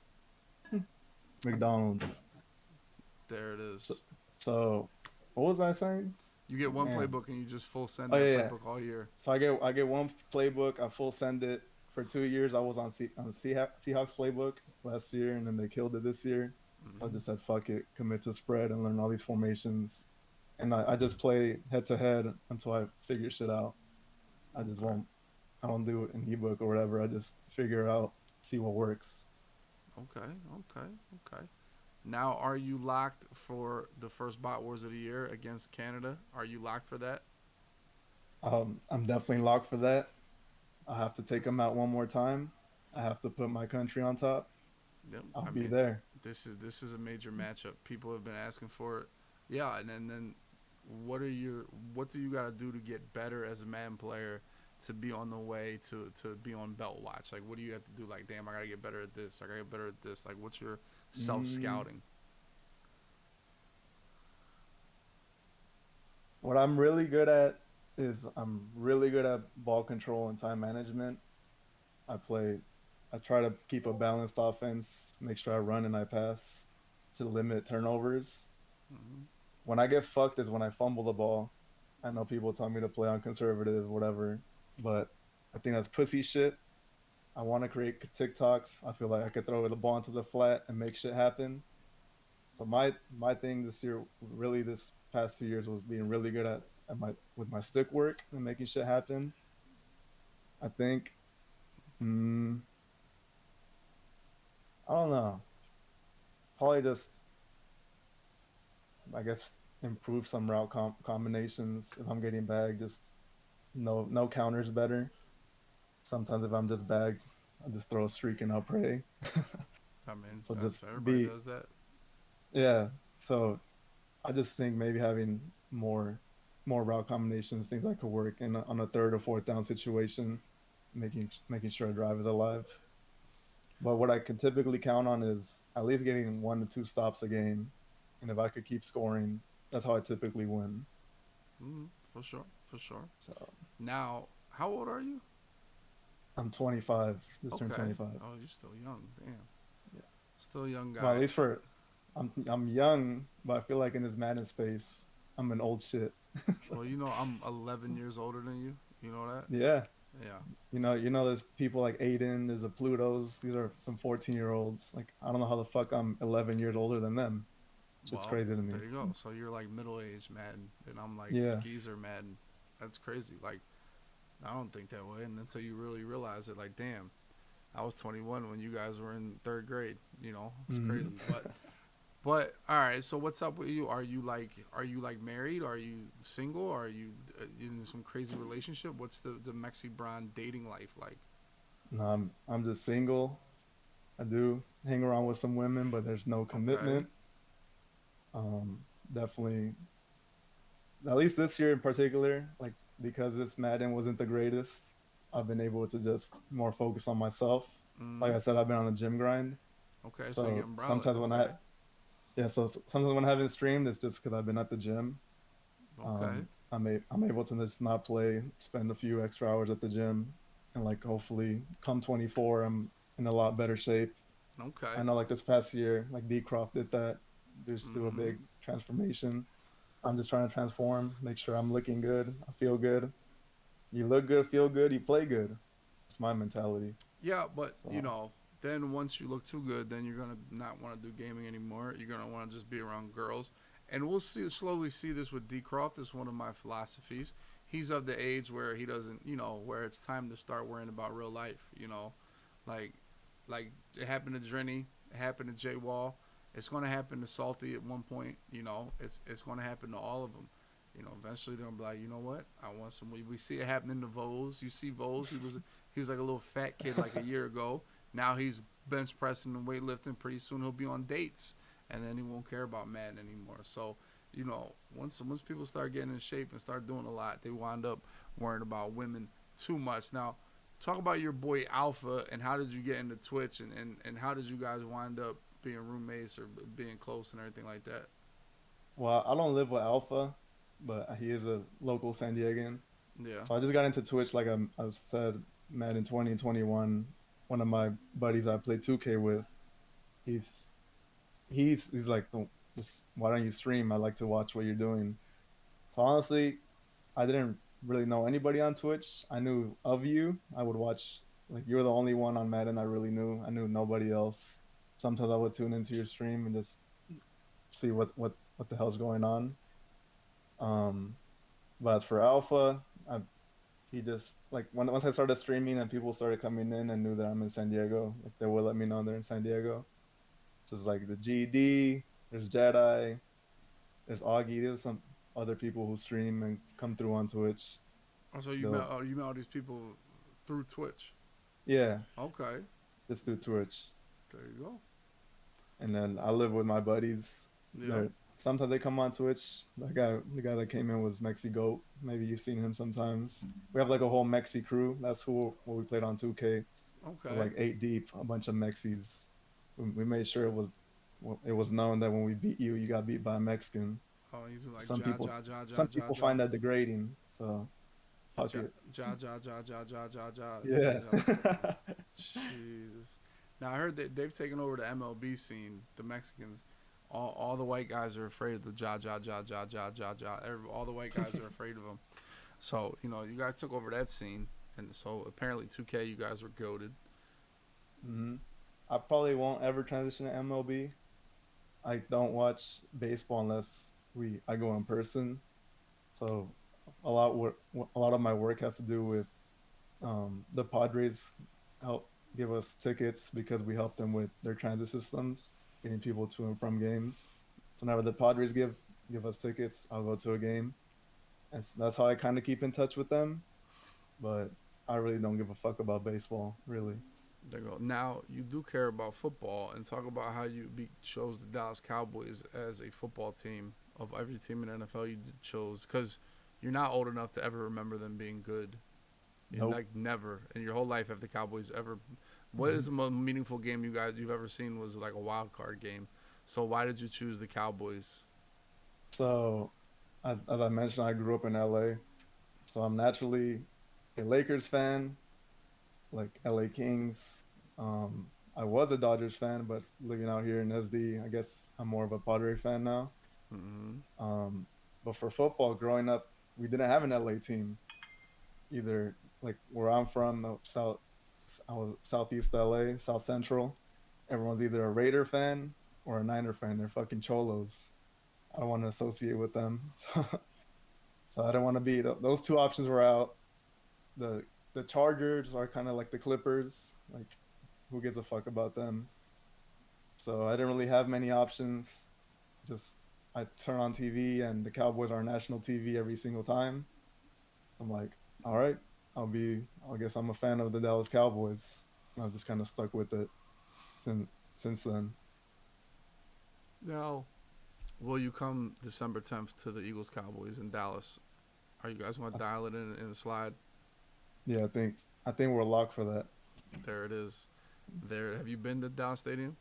McDonald's. There it So, is. so what was I saying? You get one Man. playbook and you just full send Oh that yeah, yeah. playbook all year. So I get one playbook. I full send it for 2 years. I was on Seahawks playbook last year, and then they killed it this year. So I Hmm. just said fuck it, commit to spread and learn all these formations. And I just play head to head until I figure shit out. I just Okay. won't. I don't do it in ebook or whatever. I just figure out, see what works. Okay. Okay. Okay. Now, are you locked for the first Bot Wars of the year against Canada? Are you locked for that? I'm definitely locked for that. I have to take them out one more time. I have to put my country on top. Yep. I'll I be mean, there. this is a major matchup. People have been asking for it. Yeah, and then what do you got to do to get better as a man player to be on the way to be on belt watch? Like, what do you have to do? Like, damn, I got to get better at this. I got to get better at this. Like, what's your self Mm, scouting? what I'm really good at is I'm really good at ball control and time management. I play, I try to keep a balanced offense, make sure I run and I pass to limit turnovers. Hmm. When I get fucked is when I fumble the ball. I know people tell me to play on conservative, whatever, but I think that's pussy shit. I want to create TikToks. I feel like I could throw the ball into the flat and make shit happen. So my thing this year, really this past 2 years, was being really good at my with my stick work and making shit happen. I think, mm, I don't know, probably just I guess improve some combinations. If I'm getting bagged, just no counters better. Sometimes if I'm just bagged, I just throw a streak and I'll pray. I mean, So that's just everybody be does that. yeah. So I just think maybe having more route combinations, things that could work in on a third or fourth down situation, making sure a drive is alive. But what I can typically count on is at least getting 1 to 2 stops a game, and if I could keep scoring, that's how I typically win. Hmm. For sure, for sure. So Now, how old are you? I'm 25. Just turned Okay. 25. Oh, you're still young. Damn. Yeah. Still a young Well, guy. at least for I'm young, but I feel like in this Madden space, I'm an old shit. So, Well, I'm 11 years older than you. You know that? yeah. Yeah. There's people like Aiden, there's the Plutos. These are some 14-year-olds. Like, I don't know how the fuck I'm 11 years older than them. Shit's Well, crazy to me. there you go. So you're like middle aged Madden, and I'm like Yeah. geezer Madden. That's crazy. Like I don't think that way, and until you really realize it, like damn, I was 21 when you guys were in third grade. It's Mhm. crazy. But all right. So what's up with you? Are you like married? Are you single? Are you in some crazy relationship? What's the MexiBron dating life like? No, I'm just single. I do hang around with some women, but there's no Okay. commitment. Definitely, at least this year in particular, like because this Madden wasn't the greatest, I've been able to just more focus on myself. Like Mm. I said, I've been on a gym grind. Okay. So you're So getting brolic. sometimes when I Okay. yeah, so sometimes when I haven't streamed, it's just because I've been at the gym. Okay. I'm able to just not play, spend a few extra hours at the gym, and like hopefully come 24, I'm in a lot better shape. I Okay. know like this past year, like D Croft did that. There's still a Mm-hmm. big transformation. I'm just trying to transform, make sure I'm looking good, I feel good. You look good, feel good, you play good. That's my mentality. Yeah, but So then once you look too good, then you're gonna not want to do gaming anymore. You're gonna want to just be around girls, and we'll slowly see this with D Croft. This is one of my philosophies. He's of the age where he doesn't, where it's time to start worrying about real life. Like, like it happened to Drenny, it happened to Jay Wall. It's gonna happen to Salty at one point. It's gonna happen to all of them. Eventually they're gonna be like, you know what? I want some. We see it happening to Vose. You see Vose. He was like a little fat kid like a year ago. Now he's bench pressing and weightlifting. Pretty soon he'll be on dates, and then he won't care about Madden anymore. So, once people start getting in shape and start doing a lot, they wind up worrying about women too much. Now, talk about your boy Alpha and how did you get into Twitch and how did you guys wind up being roommates or being close and everything like that? well, I don't live with Alpha, but he is a local San Diegan. Yeah. So I just got into Twitch like I said, Madden 2021. One of my buddies I play 2K with, he's he's like, why don't you stream? I like to watch what you're doing. So honestly, I didn't really know anybody on Twitch. I knew of you. I would watch, like, you were the only one on Madden I really knew. I knew nobody else. Sometimes I would tune into your stream and just see what the hell's going on. Um, but as for Alpha, he just like once I started streaming and people started coming in and knew that I'm in San Diego, like they would let me know they're in San Diego. So it's like the GD, there's Jedi, there's Augie, there's some other people who stream and come through on Twitch. Also, you met They'll you met all these people through Twitch. Yeah, Okay, just through Twitch. there you go. And then I live with my buddies. Yeah. They're sometimes they come on Twitch. The guy that came in was Mexi Goat. Maybe you've seen him sometimes. We have like a whole Mexi crew. That's who what we played on 2K. We're Okay. like 8 deep, a bunch of Mexis. We made sure it was known that when we beat you, you got beat by a Mexican. Oh, you do like Some ja people ja ja ja some ja people ja find that degrading. So fuck ja it. ja ja ja ja ja ja ja. Yeah. Jesus. Now I heard that they've taken over the MLB scene. The Mexicans, all the white guys are afraid of the ja ja ja ja ja ja ja. All the white guys are afraid of them. So you guys took over that scene, and so apparently 2K, you guys were goaded. hmm I probably won't ever transition to MLB. I don't watch baseball unless we I go in person. So a lot of my work has to do with the Padres help give us tickets because we help them with their transit systems, getting people to and from games. So whenever the Padres give us tickets, I'll go to a game. And that's how I kind of keep in touch with them. But I really don't give a fuck about baseball, really. There you go. Now you do care about football, and talk about how you chose the Dallas Cowboys as a football team of every team in the NFL you chose, because you're not old enough to ever remember them being good. You Nope. like never in your whole life have the Cowboys ever. What is Mhm. the most meaningful game you've ever seen was like a wild card game. So why did you choose the Cowboys? So, as I mentioned, I grew up in LA. So I'm naturally a Lakers fan. like LA Kings. I was a Dodgers fan, but living out here in SD, I guess I'm more of a Padre fan now. Mm-hmm. Um, but for football, growing up, we didn't have an LA team either. Like where I'm from, I was Southeast LA, South Central. Everyone's either a Raider fan or a Niner fan. They're fucking cholos. I don't want to associate with them, so I don't want to be. Those two options were out. The the Chargers are kind of like the Clippers. Like, who gives a fuck about them? So I didn't really have many options. Just I turn on TV and the Cowboys are on national TV every single time. I'm like, all right, I guess I'm a fan of the Dallas Cowboys. And I've just kind of stuck with it since then. Now, will you come December 10th to the Eagles Cowboys in Dallas? Are you guys going to dial it in and slide? Yeah, I think we're locked for that. There it is. There. Have you been to Dallas Stadium?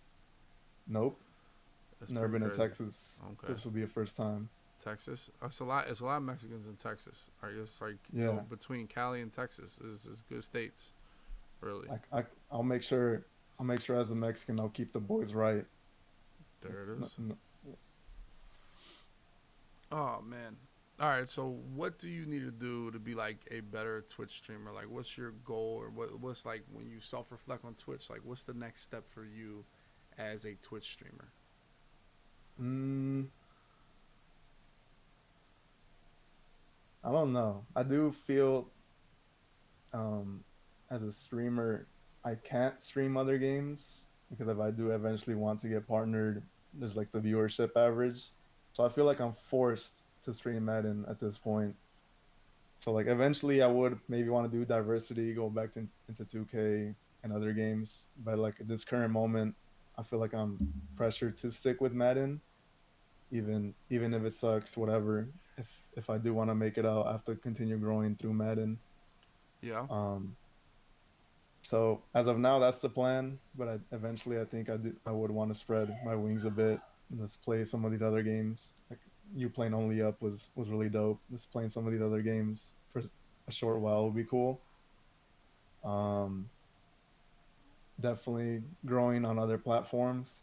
Nope, That's never pretty been to crazy. Texas. Okay. This will be a first time. Texas. It's a lot. It's a lot of Mexicans in Texas. I guess like Yeah, between Cali and Texas is good states. Really. I'll make sure as a Mexican I'll keep the boys right. There it No, is. no, Oh man. All right. So what do you need to do to be like a better Twitch streamer? Like, what's your goal, or what's like when you self reflect on Twitch? Like, what's the next step for you as a Twitch streamer? mm, I don't know. I do feel um, as a streamer, I can't stream other games because if I do eventually want to get partnered, there's like the viewership average. So I feel like I'm forced to stream Madden at this point. So like eventually I would maybe want to do diversity, go back into 2K and other games. But like at this current moment, I feel like I'm pressured to stick with Madden, even if it sucks, whatever. If I do want to make it out, I have to continue growing through Madden. Yeah. Um, So as of now, that's the plan. But eventually, I would want to spread my wings a bit and just play some of these other games. Like you playing Only Up was really dope. Just playing some of these other games for a short while would be cool. Um, Definitely growing on other platforms.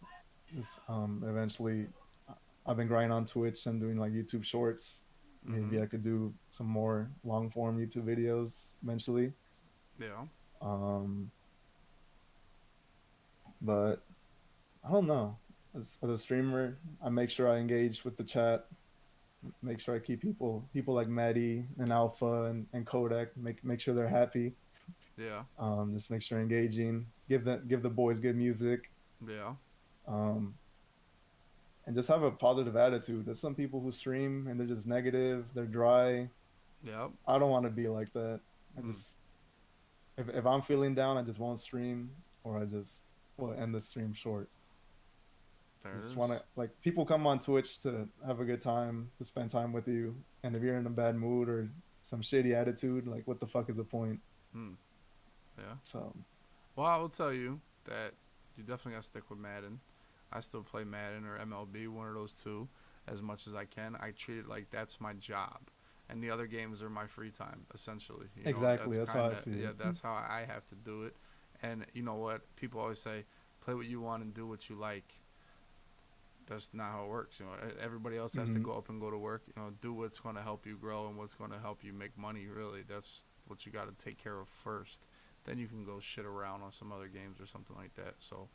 Just, eventually, I've been grinding on Twitch and doing like YouTube Shorts. Mm-hmm. Maybe I could do some more long form YouTube videos eventually. Yeah. Um, but I don't know. As a streamer, I make sure I engage with the chat. Make sure I keep people like Maddie and Alpha and Kodak. Make sure they're happy. Yeah. Just make sure engaging. Give the boys good music. Yeah. Um, and just have a positive attitude. There's some people who stream and they're just negative. They're dry. Yep. I don't want to be like that. I Mm. just if I'm feeling down, I just won't stream or I just will end the stream short. There it Just want to is. like people come on Twitch to have a good time, to spend time with you. And if you're in a bad mood or some shitty attitude, like what the fuck is the point? Mm. Yeah. So Well, I will tell you that you definitely got to stick with Madden. I still play Madden or MLB, one of those two, as much as I can. I treat it like that's my job, and the other games are my free time, essentially. exactly, That's that's how kind I of see yeah, it. that's how I have to do it. And you know what? People always say, play what you want and do what you like. That's not how it works. Everybody else has to Hmm. go up and go to work. Do what's going to help you grow and what's going to help you make money. Really, that's what you got to take care of first. Then you can go shit around on some other games or something like that. So,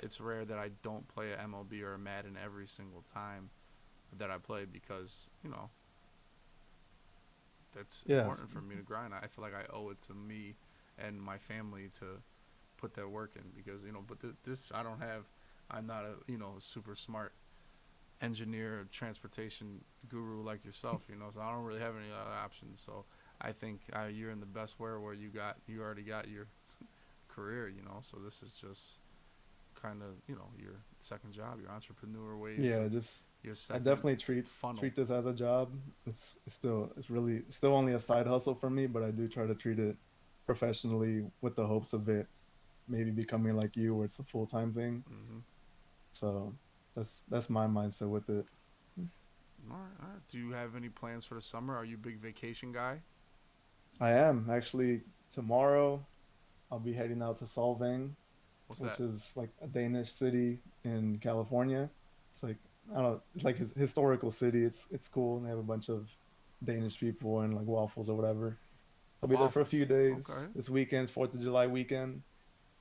it's rare that I don't play a MLB or a Madden every single time that I play because that's Yes, important for me to grind. I feel like I owe it to me and my family to put that work in because But this I don't have. I'm not a super smart engineer or transportation guru like yourself, so I don't really have any other options. So I think you're in the best where you already got your career, so this is just kind of your second job, your entrepreneur ways yeah, of just your I second definitely funnel. treat this as a job. It's really still only a side hustle for me, but I do try to treat it professionally with the hopes of it maybe becoming like you where it's a full-time thing. Hmm. So that's my mindset with it. All right, all right. Do you have any plans for the summer? Are you a big vacation guy? I am actually tomorrow. I'll be heading out to Solvang, What's which that? is like a Danish city in California. It's like I don't know, it's like a historical city. It's cool. And they have a bunch of Danish people and like waffles or whatever. I'll be there for a few Waffles. days. Okay. This weekend's Fourth of July weekend.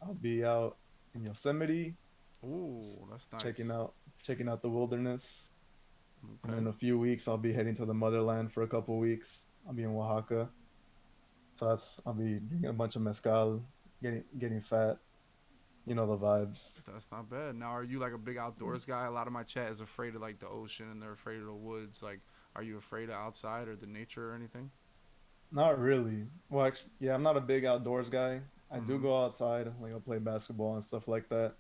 I'll be out in Yosemite, Ooh, that's checking nice. out checking out the wilderness. And Okay. in a few weeks, I'll be heading to the motherland for a couple weeks. I'll be in Oaxaca, so I'll be drinking a bunch of mezcal, getting fat. You know the vibes. That's not bad. Now, are you like a big outdoors guy? A lot of my chat is afraid of like the ocean and they're afraid of the woods. Like, are you afraid of outside or the nature or anything? Not really. Well, actually, yeah, I'm not a big outdoors guy. I do Mm-hmm. go outside, like I'll play basketball and stuff like that.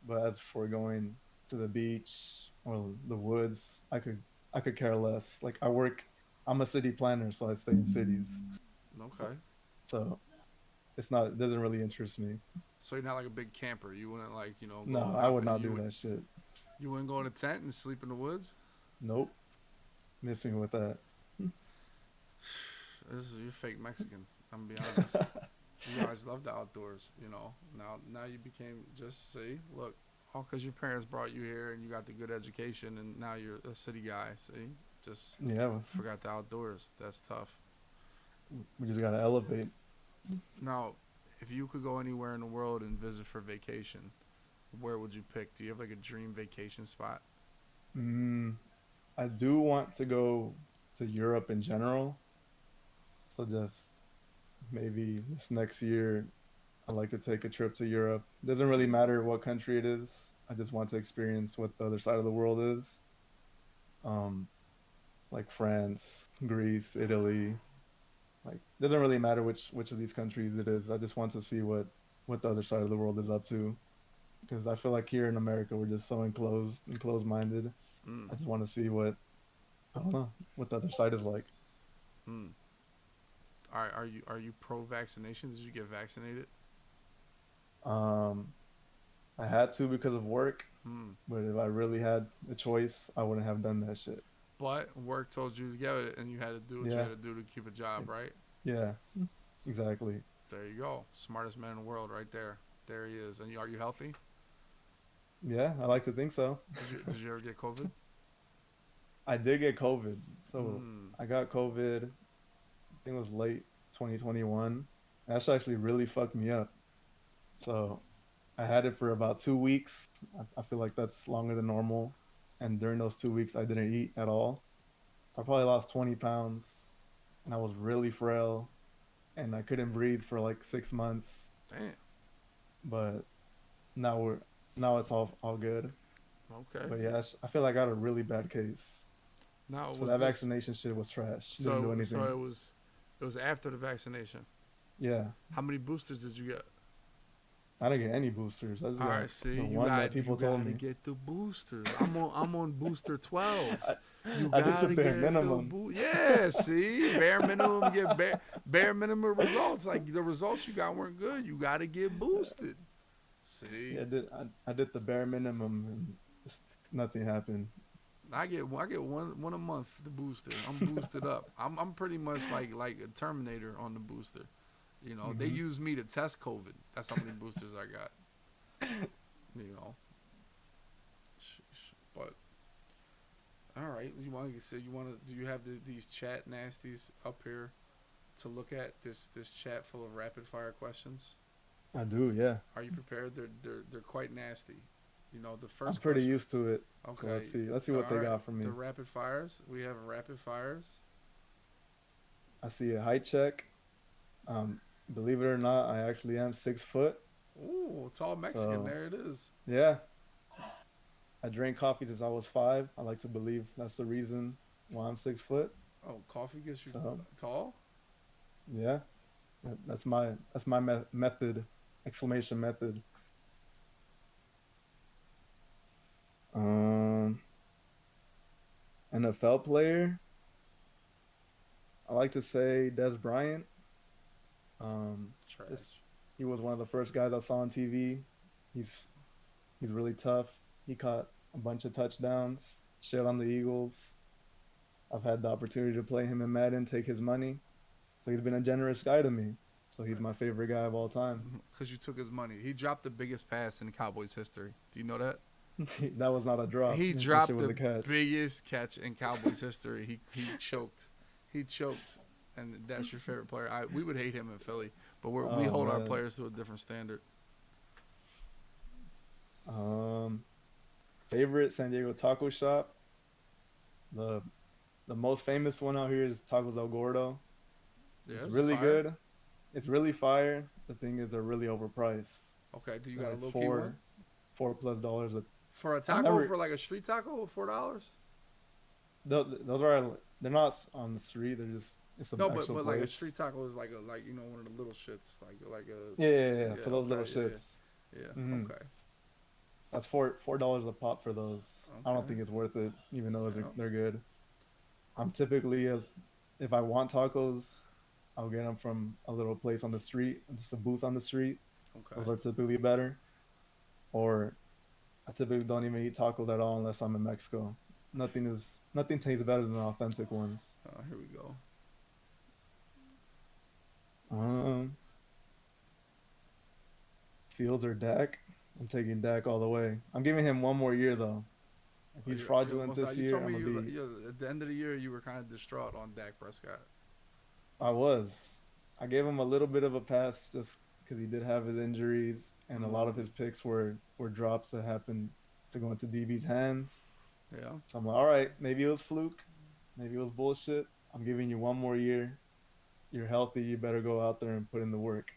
But as for going to the beach or the woods, I could care less. Like I'm a city planner, so I stay in cities. Okay. So it doesn't really interest me. So you're not like a big camper. You wouldn't like go No, I hop. would not do that shit. You wouldn't go in a tent and sleep in the woods. Nope. Miss me with that. You're fake Mexican. I'm gonna be honest. You guys love the outdoors. Now you became just see look all because your parents brought you here and you got the good education and now you're a city guy. See, just Yeah, forgot the outdoors. That's tough. we just gotta elevate. Now, if you could go anywhere in the world and visit for vacation, where would you pick? Do you have like a dream vacation spot? Mm, I do want to go to Europe in general. So just maybe this next year, I'd like to take a trip to Europe. Doesn't really matter what country it is. I just want to experience what the other side of the world is. Um, like France, Greece, Italy. Like doesn't really matter which of these countries it is. I just want to see what the other side of the world is up to. Because I feel like here in America we're just so enclosed and closed minded. Mm, I just want to see what I don't know what the other side is like. mm. Are you pro vaccination? Did you get vaccinated? Um, I had to because of work, Hmm. but if I really had a choice, I wouldn't have done that shit. But work told you to get it, and you had to do what you Yeah, had to do to keep a job, right? yeah, exactly. There you go. Smartest man in the world, right there. There he is. And are you healthy? Yeah, I like to think so. Did you ever get COVID? I did get COVID, so Hmm. I got COVID. I think it was late 2021. That's actually really fucked me up. So I had it for about 2 weeks. I feel like that's longer than normal. And during those 2 weeks, I didn't eat at all. I probably lost 20 pounds, and I was really frail, and I couldn't breathe for like 6 months. Damn. But now we're now it's all good. Okay. But yeah, I feel like I got a really bad case. Now So was that this vaccination shit was trash. Didn't do so anything. it was after the vaccination. Yeah, How many boosters did you get? I didn't get any boosters. I just All got right, see, the you one that got you people told gotta me. get the boosters. I'm on booster 12. I, You I did the gotta bare get the minimum. Yeah, see, bare minimum get bare minimum results. Like the results you got weren't good. You gotta get boosted. See, Yeah, I did the bare minimum, and nothing happened. I get one a month. The booster. I'm boosted up. I'm pretty much like a Terminator on the booster. They Hmm. use me to test COVID. That's how many boosters I got. You know, but all right. Do you have these chat nasties up here to look at this chat full of rapid fire questions? I do, yeah. Are you prepared? They're quite nasty. The I'm first pretty question. used to it. So Okay. let's see what All they right. got for The me. rapid fires. We have rapid fires. I see a height check. Um, Believe it or not, I actually am 6 foot. Ooh, tall Mexican. So There it is. yeah, I drank coffee since I was 5. I like to believe that's the reason why I'm 6 foot. Oh, coffee gets you So tall. yeah, that's my method, exclamation method. Um, NFL player. I like to say Des Bryant. Um, this Trash. he was one of the first guys I saw on TV. He's he's really tough. He caught a bunch of touchdowns. Shit on the Eagles. I've had the opportunity to play him in Madden, take his money. So he's been a generous guy to me. So he's my favorite guy of all time. Because you took his money. He dropped the biggest pass in Cowboys history. Do you know that? That was not a drop. He That dropped shit was the a catch. biggest catch in Cowboys history. He choked. He choked. And that's your favorite player. We would hate him in Philly, but we Oh, hold our man. players to a different standard. Favorite San Diego taco shop. The the most famous one out here is Tacos El Gordo. Yeah, It's it's really fire. good. It's really fire. The thing is, they're really overpriced. Okay, do you They're got a like low key one? $4+ a. For a I've taco, never. for like a street taco, $4? Those are. They're not on the street. They're just. It's an No, but actual but place. like a street taco is like one of the little shits, like a Yeah. For those okay, little yeah, shits. yeah. Mhm. Okay. That's $4 a pop for those. I don't Okay. think it's worth it, even though Yeah. they're good. I'm typically, if I want tacos, I'll get them from a little place on the street, just a booth on the street. Those Okay. are typically better. Or I typically don't even eat tacos at all unless I'm in Mexico. Nothing tastes better than authentic ones. Here we go. Um, Fields or Dak? I'm taking Dak all the way. I'm giving him one more year though. If he's fraudulent almost this you year, told I'm me gonna be. at the end of the year you were kind of distraught on Dak Prescott. I was. I gave him a little bit of a pass just because he did have his injuries, and a lot of his picks were drops that happened to go into DB's hands. Yeah. So I'm like, all right, maybe it was fluke, maybe it was bullshit. I'm giving you one more year. You're healthy. You better go out there and put in the work.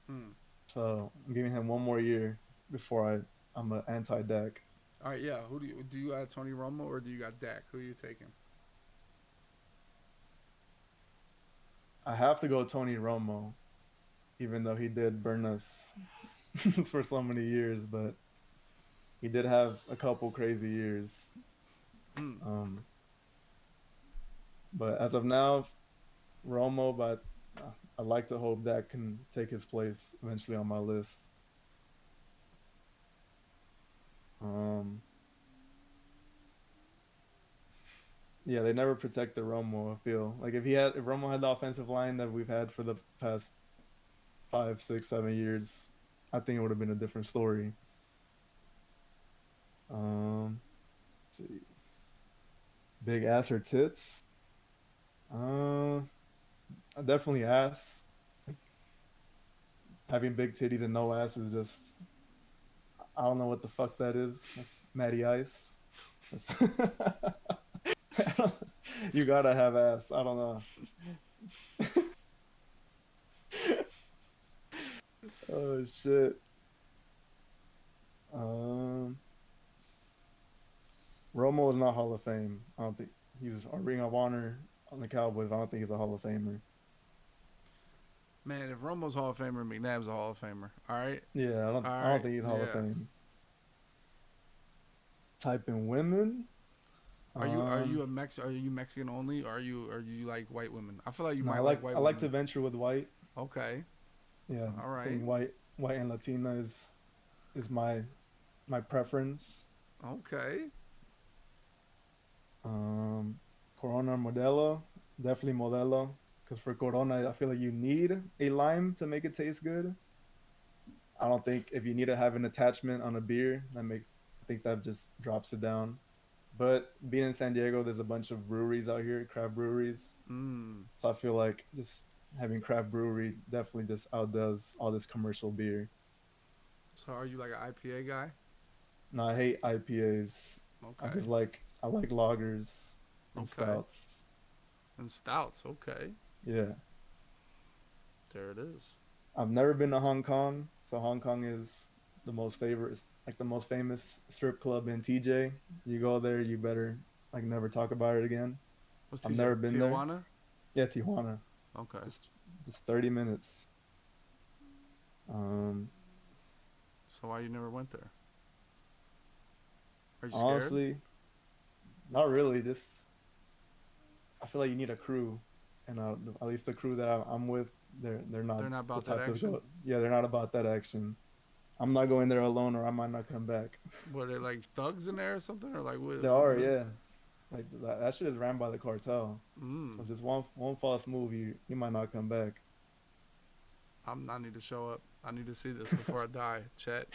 Hmm. So I'm giving him one more year before I'm an anti-Dak. All right. Yeah. Who do you got? Tony Romo or do you got Dak? Who are you taking? I have to go Tony Romo, even though he did burn us for so many years, but he did have a couple crazy years. Hmm. But as of now, Romo, but I'd like to hope that can take his place eventually on my list. Yeah, they never protected Romo. I feel like if Romo had the offensive line that we've had for the past 5, 6, 7 years, I think it would have been a different story. Let's see, big ass or tits? Definitely ass. Having big titties and no ass is just, I don't know what the fuck that is. That's Matty Ice. You gotta have ass. I don't know. Oh shit. Um, Romo is not Hall of Fame. I don't think he's a Ring of Honor on the Cowboys. I don't think he's a Hall of Famer. Man, if Romo's Hall of Famer, McNabb's a Hall of Famer. All right. Yeah, All I right. don't think he's Hall of Yeah. Fame. Type in women. Are you are you Mexican only, or are you like white women? I feel like you No, might like white I like to women. venture with white. Okay. Yeah, All I think right. white and Latina is my preference. Okay. Corona Modelo, definitely Modelo, because for Corona, I feel like you need a lime to make it taste good. I don't think if you need to have an attachment on a beer, I think that just drops it down. But being in San Diego, there's a bunch of breweries out here, craft breweries. Mm. So I feel like just having craft brewery definitely just outdoes all this commercial beer. So are you like an IPA guy? No, I hate IPAs. Okay. I like lagers and Okay. stouts. And stouts. Okay. Yeah. There it is. I've never been to Hong Kong, so Hong Kong is the most famous strip club in TJ. You go there, you better like never talk about it again. What's I've TJ? never been there. Tijuana? Yeah, Tijuana. Okay. Just 30 minutes. Um, So why you never went there? Are you scared? Honestly, not really. Just I feel like you need a crew, and at least the crew that I'm with, they're not They're not about the type that to action? go. Yeah, they're not about that action. I'm not going there alone, or I might not come back. Were they like thugs in there or something, or like what? There are, yeah. Like that shit is ran by the cartel. Mm. So just one false move, you might not come back. I need to show up. I need to see this before I die. Chet,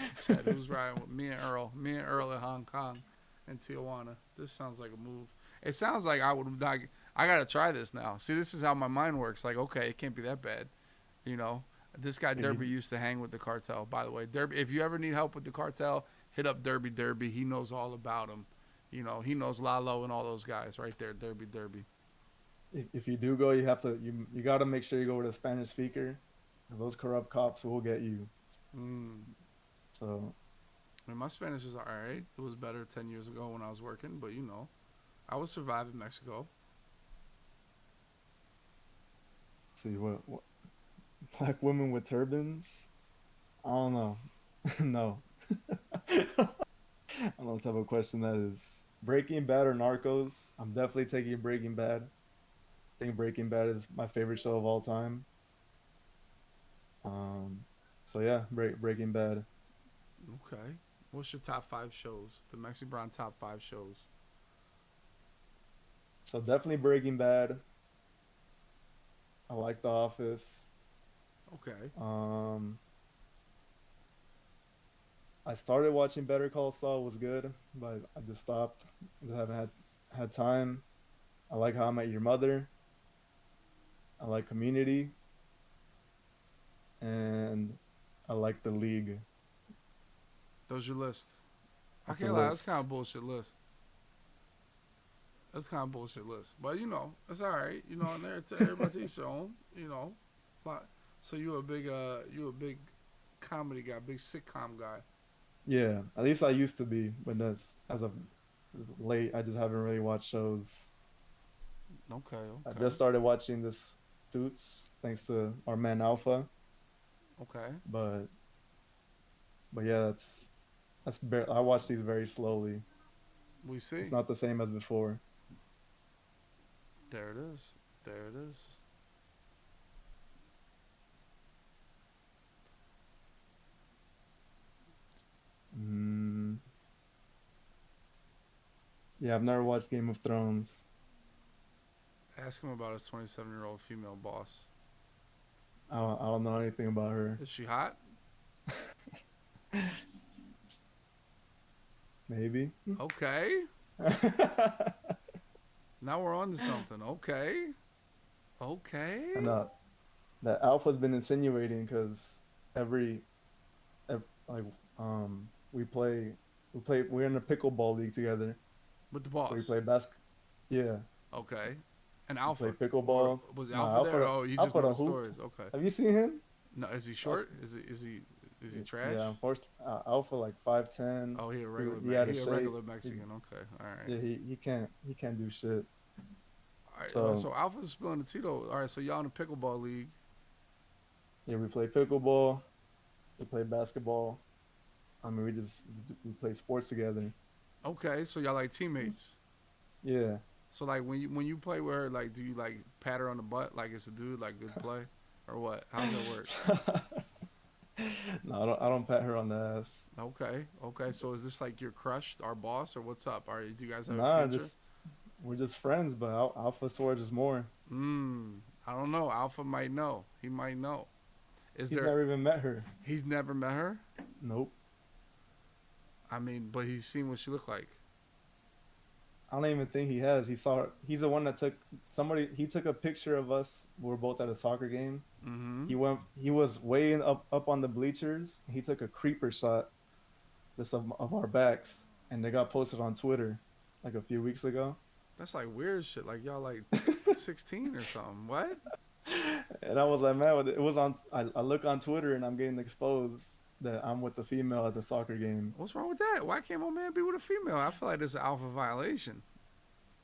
who's riding with me and Earl? Me and Earl in Hong Kong and Tijuana. This sounds like a move. It sounds like I would like. I gotta try this now. See, this is how my mind works. Like, okay, it can't be that bad. You know, this guy Derby used to hang with the cartel. By the way, Derby. If you ever need help with the cartel, hit up Derby. Derby. He knows all about them. You know, he knows Lalo and all those guys right there. Derby. If you do go, you have to you got to make sure you go with a Spanish speaker. Those corrupt cops will get you. Mm. So, I mean, my Spanish is all right. It was better 10 years ago when I was working, but you know, I was surviving Mexico. see what black women with turbans. I don't know. No, I don't know what type of question that is. Breaking Bad or Narcos? I'm definitely taking Breaking Bad. I think Breaking Bad is my favorite show of all time. Um, so yeah, Breaking Bad. Okay. What's your top 5 shows? The MexiBron top 5 shows. So definitely Breaking Bad. I like The Office. Okay. I started watching Better Call Saul, was good, but I just stopped. I just haven't had time. I like How I Met Your Mother. I like Community, and I like The League. Those your list. I That's a can't lie. That's list. kind of bullshit list. That's kind of bullshit list. But you know, it's all right. You know, and there to everybody to each their own. You know, but so you a big comedy guy, big sitcom guy. Yeah, at least I used to be, but that's as of late. I just haven't really watched shows. Okay. I Okay. just started watching this Suits thanks to our man Alpha, Okay. but yeah, I watch these very slowly. We It's see. not the same as before. There it is. There it is. Mm, yeah, I've never watched Game of Thrones. Ask him about his 27-year-old female boss. I don't know anything about her. Is she hot? Maybe. Okay. Now we're on to something. Okay. Okay. And that Alpha's been insinuating because like we're in a pickleball league together. With the So we boss. play basket. Yeah, Okay. And we play Alpha. Or pickleball. was No, Alpha there? Oh, you just Alpha know the don't hoop. stories. Okay. Have you seen him? No, is he short? Is he trash? Yeah, unfortunately, Alpha like 5'10". Oh, he a regular. He had He a a shape. regular Mexican. Okay. All right. Yeah, he can't do shit. All right. So So Alpha's spilling the Tito. All right. So y'all in the pickleball league. yeah, we play pickleball. We play basketball. I mean, we play sports together. Okay. So y'all like teammates. Yeah. So like when you play with her, like do you like pat her on the butt like it's a dude, like good play, or what? How's that work? No, I don't pat her on the ass. Okay. Okay. So is this like your crush, our boss, or what's up? Are you, do you guys have Nah, a future? we're just friends, but Alpha Swords is more. I don't know. Alpha might know. He might know. Is He's there? never even met her. He's never met her. Nope. I mean, but he's seen what she looked like. I don't even think he has. He's the one that he took a picture of us. We were both at a soccer game. Mm-hmm. He was way up on the bleachers. He took a creeper shot just of our backs, and they got posted on Twitter like a few weeks ago. That's like weird shit. Like y'all like 16 or something. What? And I was like, man, it was on. I look on Twitter and I'm getting exposed that I'm with the female at the soccer game. What's wrong with that? Why can't my man be with a female? I feel like this is an alpha violation.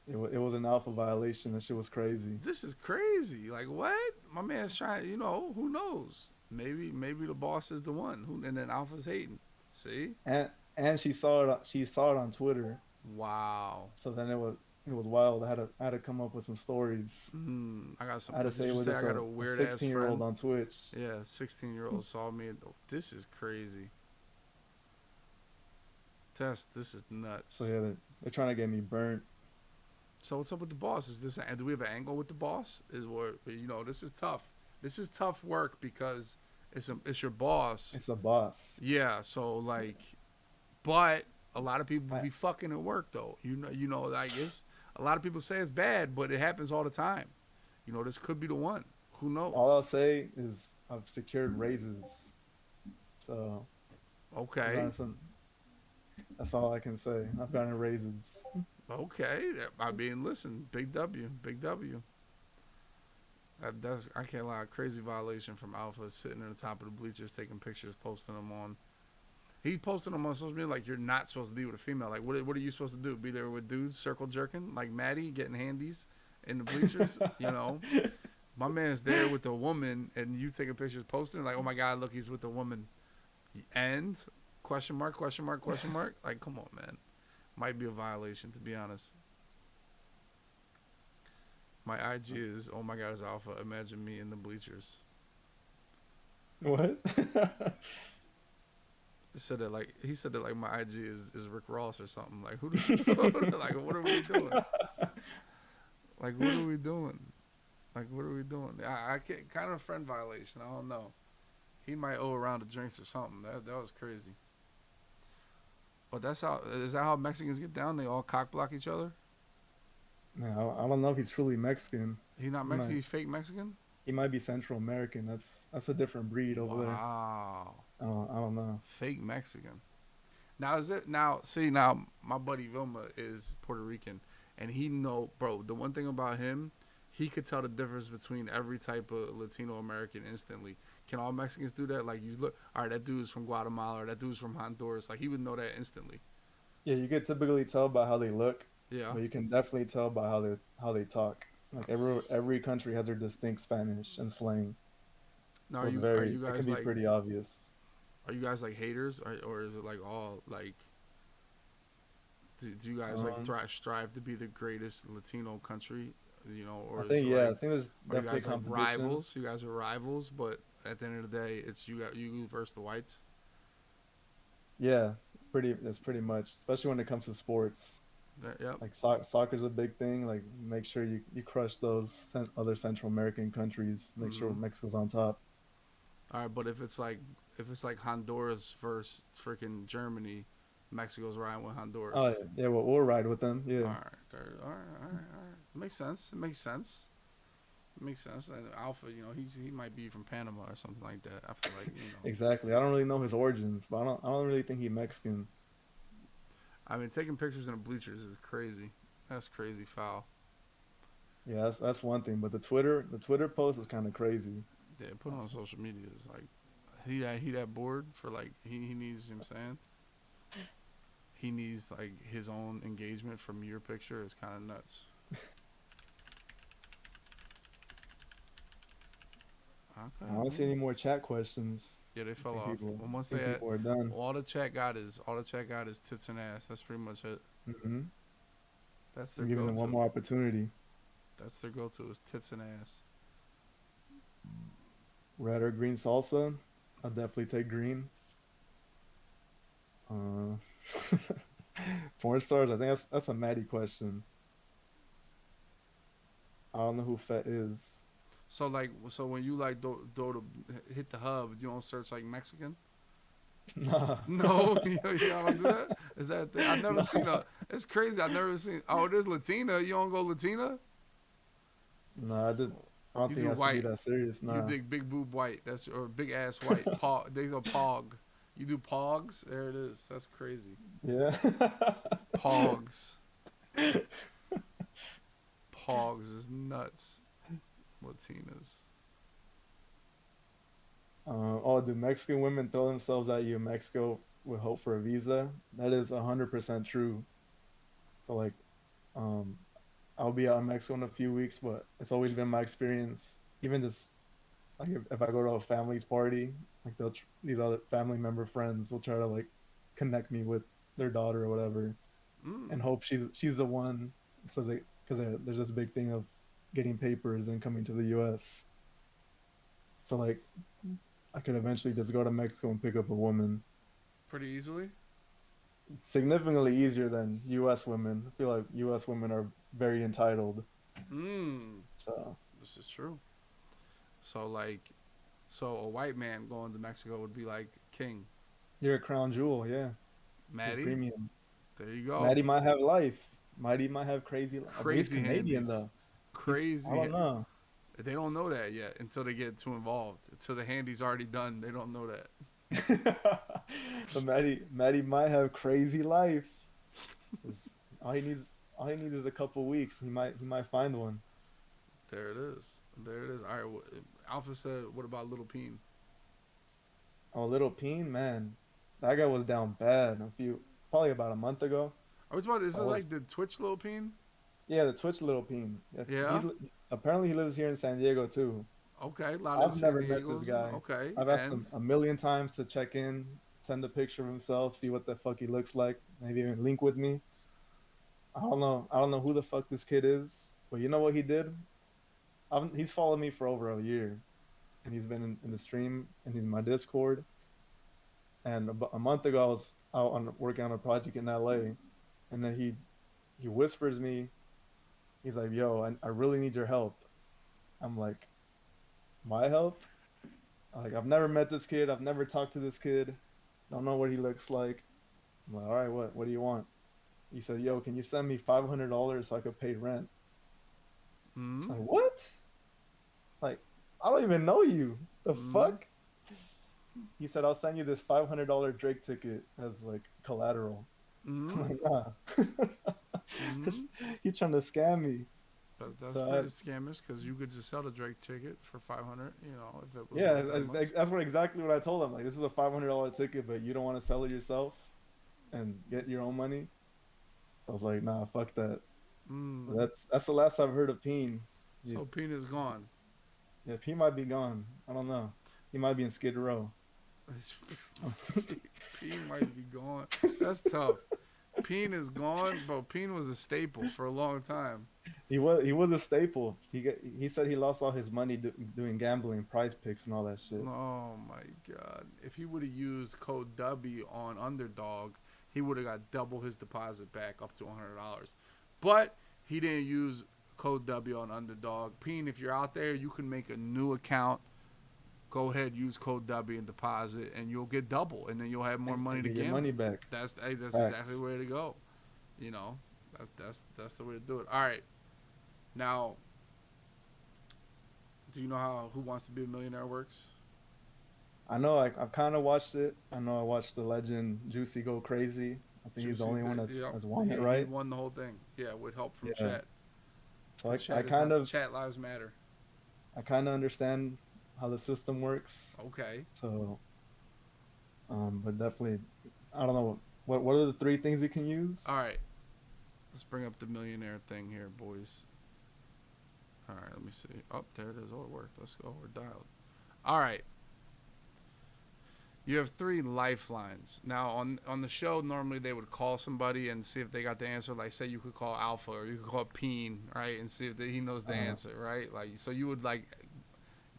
It was an alpha violation. That shit was crazy. This is crazy. Like what? My man's trying. You know, who knows? Maybe the boss is the one. Who and then Alpha's hating. See? And she saw it. She saw it on Twitter. Wow. So then it was wild. I had to come up with some stories. I got some. I had to Did say you it was say just I got a weird ass 16-year-old friend? on Twitch. Yeah, 16-year-old saw me. This is crazy. This is nuts. So yeah, they're trying to get me burnt. So what's up with the boss? Is this? Do we have an angle with the boss? Is what you know? This is tough. This is tough work because it's your boss. It's a boss. Yeah, so like, but a lot of people I, be fucking at work though. Like it's a lot of people say it's bad, but it happens all the time. This could be the one. Who knows? all I'll say is I've secured raises, so I've Okay, gotten some. That's all I can say. I've gotten raises. okay. I mean, listen, big W, big W. That's I can't lie. Crazy violation from Alpha sitting at the top of the bleachers, taking pictures, posting them on. He posted them on social media like you're not supposed to be with a female. Like what are you supposed to do? Be there with dudes circle jerking like Maddie getting handies in the bleachers? My man's there with a woman, and you taking pictures, posting like, oh my god, look, he's with a woman. And question mark, question mark, question mark. Like, come on, man. Might be a violation to be honest. My IG is oh my god, it's Alpha. Imagine me in the bleachers. What? He said that like my IG is Rick Ross or something. Like like what are we doing? Like what are we doing? Like what are we doing? I can't kind of a friend violation. I don't know. He might owe a round of drinks or something. That was crazy. But is that how Mexicans get down? They all cock block each other. Man, I don't know if he's truly Mexican. He not He Mexican. might, He's fake Mexican. he might be Central American. That's a different breed over there. Wow. I don't know. Fake Mexican. Now is it now? See now, my buddy Vilma is Puerto Rican, and bro. The one thing about him, he could tell the difference between every type of Latino American instantly. Can all Mexicans do that? Like you look, all right, that dude's from Guatemala or that dude's from Honduras. Like he would know that instantly. Yeah, you could typically tell by how they look, Yeah. but you can definitely tell by how they talk. Like every country has their distinct Spanish and slang, Now so are you it can guys be like pretty obvious. are you guys like haters or is it like all like do you guys like Um, strive to be the greatest Latino country? I Or is think it yeah, I like think there's are you definitely guys like competition. rivals? You guys are rivals, but at the end of the day, it's you versus the whites. Yeah, that's pretty much, especially when it comes to sports. Yep. Like soccer's a big thing. Like make sure you crush those other Central American countries. Make sure Hmm. Mexico's on top. All right, but if it's like Honduras versus freaking Germany, Mexico's riding with Oh Honduras. yeah, yeah. We'll ride with them. All Yeah, right, all right. Makes sense. It makes sense. It makes sense. And Alpha, he might be from Panama or something like that. I feel like. exactly. I don't really know his origins, but I don't really think he's Mexican. I mean, taking pictures in the bleachers is crazy. That's crazy foul. Yeah, that's one thing. But the Twitter post is kind of crazy. Yeah, put it on social media is like he that bored for like he needs. You know what I'm saying he needs like his own engagement from your picture is kind of nuts. Okay. I don't see any more chat questions. Yeah, they I fell think off. people, Well, once I think they had people are done. all the chat got is tits and ass. That's pretty much it. Hmm. That's their I'm giving them one go-to. more opportunity. That's their go-to is tits and ass. Red or green salsa? I'll definitely take green. Uh, Porn stars? I think that's a Maddie question. I don't know who Fett is. So when you like do to hit the hub, you don't search like Mexican. Nah, No, you don't do that. Is that a thing? I've never nah, seen a. It's crazy. I've never seen. Oh, there's Latina. You don't go Latina. nah. I don't You think do it has to be white. that serious. You Nah. dig big boob white. That's or big ass white. Pog. There's a pog. You do pogs. There it is. That's crazy. Yeah. Pogs. Pogs is nuts. Latinas. Do Mexican women throw themselves at you in Mexico with hope for a visa? That is 100% true. So like, um, I'll be out in Mexico in a few weeks, but it's always been my experience. Even just like if I go to a family's party, like these other family member friends will try to like connect me with their daughter or whatever, Mm. and hope she's the one. So because there's this big thing of getting papers and coming to the U.S. So like I could eventually just go to Mexico and pick up a woman. Pretty easily. Significantly easier than U.S. women. I feel like U.S. women are very entitled. Mm. So This is true. So like, So a white man going to Mexico would be like king. You're a crown jewel, yeah. You're Maddie, premium. there you go. Maddie might have life. Mighty might have crazy. But he's Crazy Canadian handies. though. I Crazy. don't know. They don't know that yet until they get too involved. Until the handy's already done, they don't know that. But Maddie might have crazy life. 'Cause All he needs, all he needs is a couple weeks. He might find one. There it is. There it is. All right. Alpha said, "What about Little Peen?" Oh, little Peen, man, that guy was down bad probably about a month ago. I was about. Is I it was, like the Twitch Little Peen? yeah, the Twitch little Peen. Yeah, Yeah. apparently he lives here in San Diego too. Okay. A lot of I've San never met this Diego's. guy. Okay. I've asked And him a million times to check in, send a picture of himself, see what the fuck he looks like, maybe even link with me. I don't know. I don't know who the fuck this kid is, but you know what he did? He's followed me for over a year, and he's been in the stream and in my Discord. And about a month ago, I was working on a project in LA, and then he whispers me, he's like, "Yo, I really need your help." I'm like, "My help?" Like, I've never met this kid. I've never talked to this kid. Don't know what he looks like. I'm like, "All right, what do you want?" He said, "Yo, can you send me $500 so I could pay rent?" It's mm, like, what? Like, I don't even know you. The mm, fuck? He said, "I'll send you this $500 Drake ticket as like collateral." I'm mm, like, nah. mm. He's trying to scam me. That's So pretty scamish because you could just sell the Drake ticket for 500. You know, if it was yeah, worth that much. that's exactly what I told him. Like, this is a $500 ticket, but you don't want to sell it yourself and get your own money. So I was like, nah, fuck that. But Mm. that's the last I've heard of Peen. So Peen is gone. Yeah, Peen might be gone. I don't know. He might be in Skid Row. Peen might be gone. That's tough. Peen is gone, but Peen was a staple for a long time. He was a staple. He said he lost all his money doing gambling, prize picks, and all that shit. Oh my god! If he would have used code W on Underdog, he would have got double his deposit back, up to $100. But he didn't use code W on Underdog. Peen, if you're out there, you can make a new account. Go ahead, use code W and deposit, and you'll get double, and then you'll have more money And to get your money gamble. back. That's exactly the Facts. way to go. You know, that's the way to do it. All right, now, do you know how Who Wants to Be a Millionaire works? I know. I've kind of watched it. I know. I watched the legend Juicy go crazy. I think he's the Juicy, only one yep, that's won it, he right? won the whole thing. Yeah, with help from Yeah. chat. So Because I chat is kind not of chat lives matter. I kind of understand how the system works. Okay. So, but definitely, I don't know what are the three things you can use. All right. Let's bring up the millionaire thing here, boys. All right, let me see. Oh, there it is. Oh, it worked. Let's go. We're dialed. All right. You have three lifelines. Now, on the show, normally they would call somebody and see if they got the answer. Like, say you could call Alpha or you could call Peen, right, and see if he knows the Uh, answer, right? Like, so you would like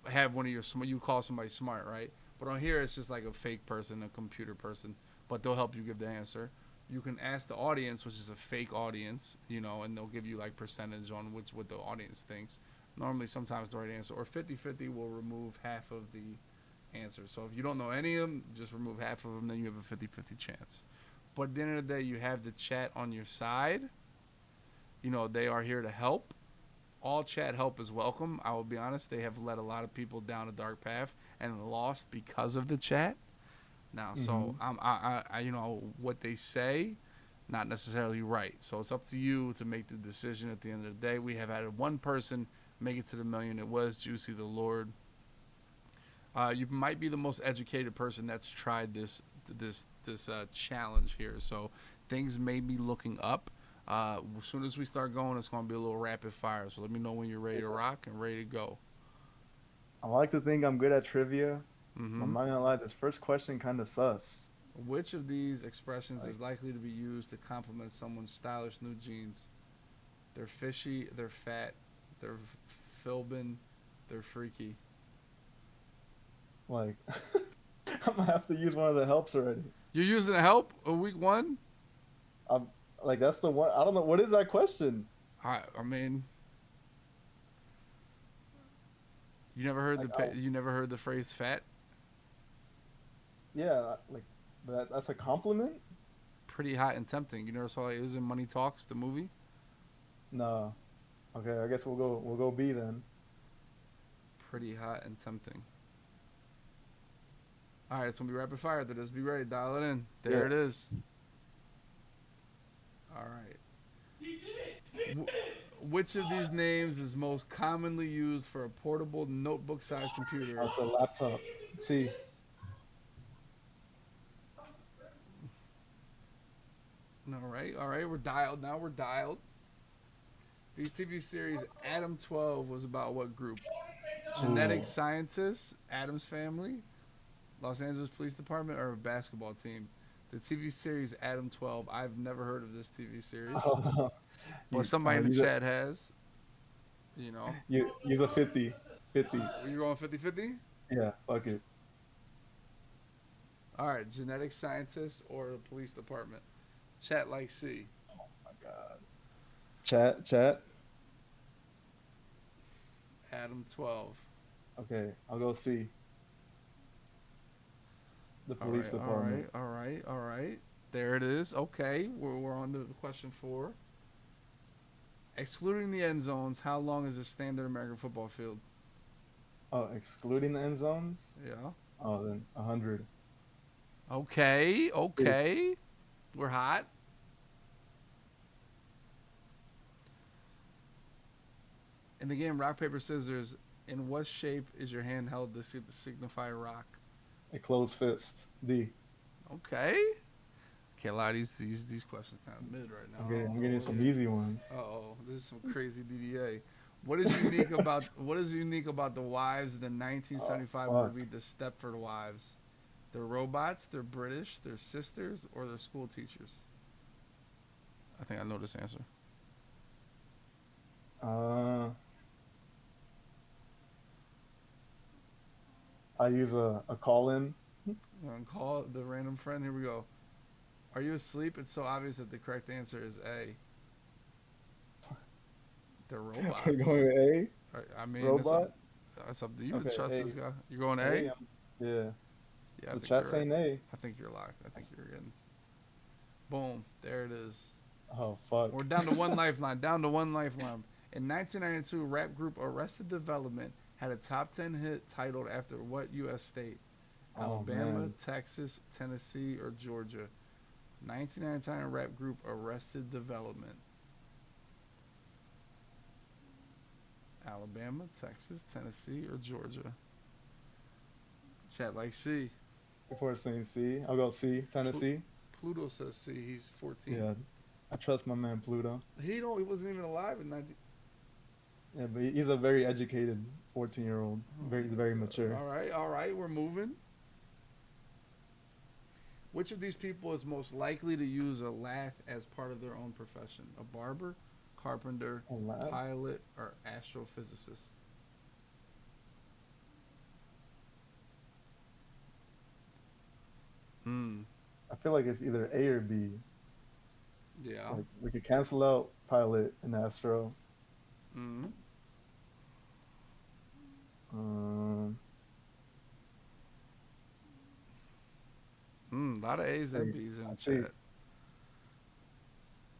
have one of your you call somebody smart, right? But on here, it's just like a fake person, a computer person, but they'll help you give the answer. You can ask the audience, which is a fake audience, you know, and they'll give you like percentage on what the audience thinks. Normally, sometimes the right answer, or 50-50 will remove half of the answer. So if you don't know any of them, just remove half of them, then you have a 50-50 chance. But at the end of the day, you have the chat on your side. You know, they are here to help. All chat help is welcome. I will be honest, they have led a lot of people down a dark path and lost because of the chat. Now, so mhm. you know, what they say, not necessarily right. So it's up to you to make the decision at the end of the day. We have had one person make it to the million. It was Juicy the Lord. You might be the most educated person that's tried this challenge here. So things may be looking up. As soon as we start going, it's going to be a little rapid fire. So let me know when you're ready to rock and ready to go. I like to think I'm good at trivia. Mm-hmm. I'm not gonna lie. This first question kind of sus. Which of these expressions Like, is likely to be used to compliment someone's stylish new jeans? They're fishy, they're fat, they're filbin, they're freaky. like, I'm gonna have to use one of the helps already. You're using help a week one? I'm like, that's the one. I don't know. What is that question? I mean, Like, you never heard the phrase fat? yeah, like that's a compliment. Pretty hot and tempting. You never saw it was in Money Talks, the movie? No. Okay, I guess we'll go B then. Pretty hot and tempting. All right, it's gonna be rapid fire. Just be ready. Dial it in. There Yeah. it is. All right. Which of these names is most commonly used for a portable notebook-sized computer? That's a laptop. C. All right. We're dialed now. We're dialed. These TV series, Adam 12 was about what group? Genetic Ooh. scientists, Adam's family, Los Angeles Police Department, or a basketball team? The TV series Adam 12. I've never heard of this TV series, but somebody in the chat has. You know, Use a 50. 50. you're going 50-50? Yeah, fuck it. All right, genetic scientists or the police department? Chat like C. Oh my god. Chat. Adam 12. Okay, I'll go C. The All police right, department. all right. There it is. Okay, we're on to question 4. Excluding the end zones, how long is a standard American football field? Oh, excluding the end zones? Yeah. Oh, then 100. Okay. We're hot. In the game Rock, Paper, Scissors, in what shape is your hand held to signify rock? A closed fist. D. Okay. Okay, a lot of these questions kind of mid right now. I'm getting some easy ones. Oh, this is some crazy DDA. What is unique about the wives of the 1975 fuck. movie The Stepford Wives? They're robots, they're British, they're sisters, or they're school teachers? I think I know this answer. I use a call in. I'm gonna call the random friend. Here we go. Are you asleep? It's so obvious that the correct answer is A. They're robots. We're going with I mean, Robot? it's up to you to Okay, trust A. this guy. You're going A? A. Yeah. Yeah, I The think chat's you're saying right. A. I think you're locked. I think you're getting. Boom. There it is. Oh, fuck. We're down to one lifeline. In 1992, rap group Arrested Development had a top 10 hit titled after what U.S. state? Oh, Alabama, man. Texas, Tennessee, or Georgia? 1999 rap group Arrested Development. Alabama, Texas, Tennessee, or Georgia? Chat like C. Before saying C, I'll go C. Tennessee. Pluto says C. He's 14. Yeah. I trust my man Pluto. He wasn't even alive in 19. Yeah, but he's a very educated 14-year-old. Very mature. All right, we're moving. Which of these people is most likely to use a lathe as part of their own profession? A barber, carpenter, A lathe? pilot, or astrophysicist? I feel like it's either A or B. Yeah. Like we could cancel out pilot and astro. A lot of A's and B's in the chat.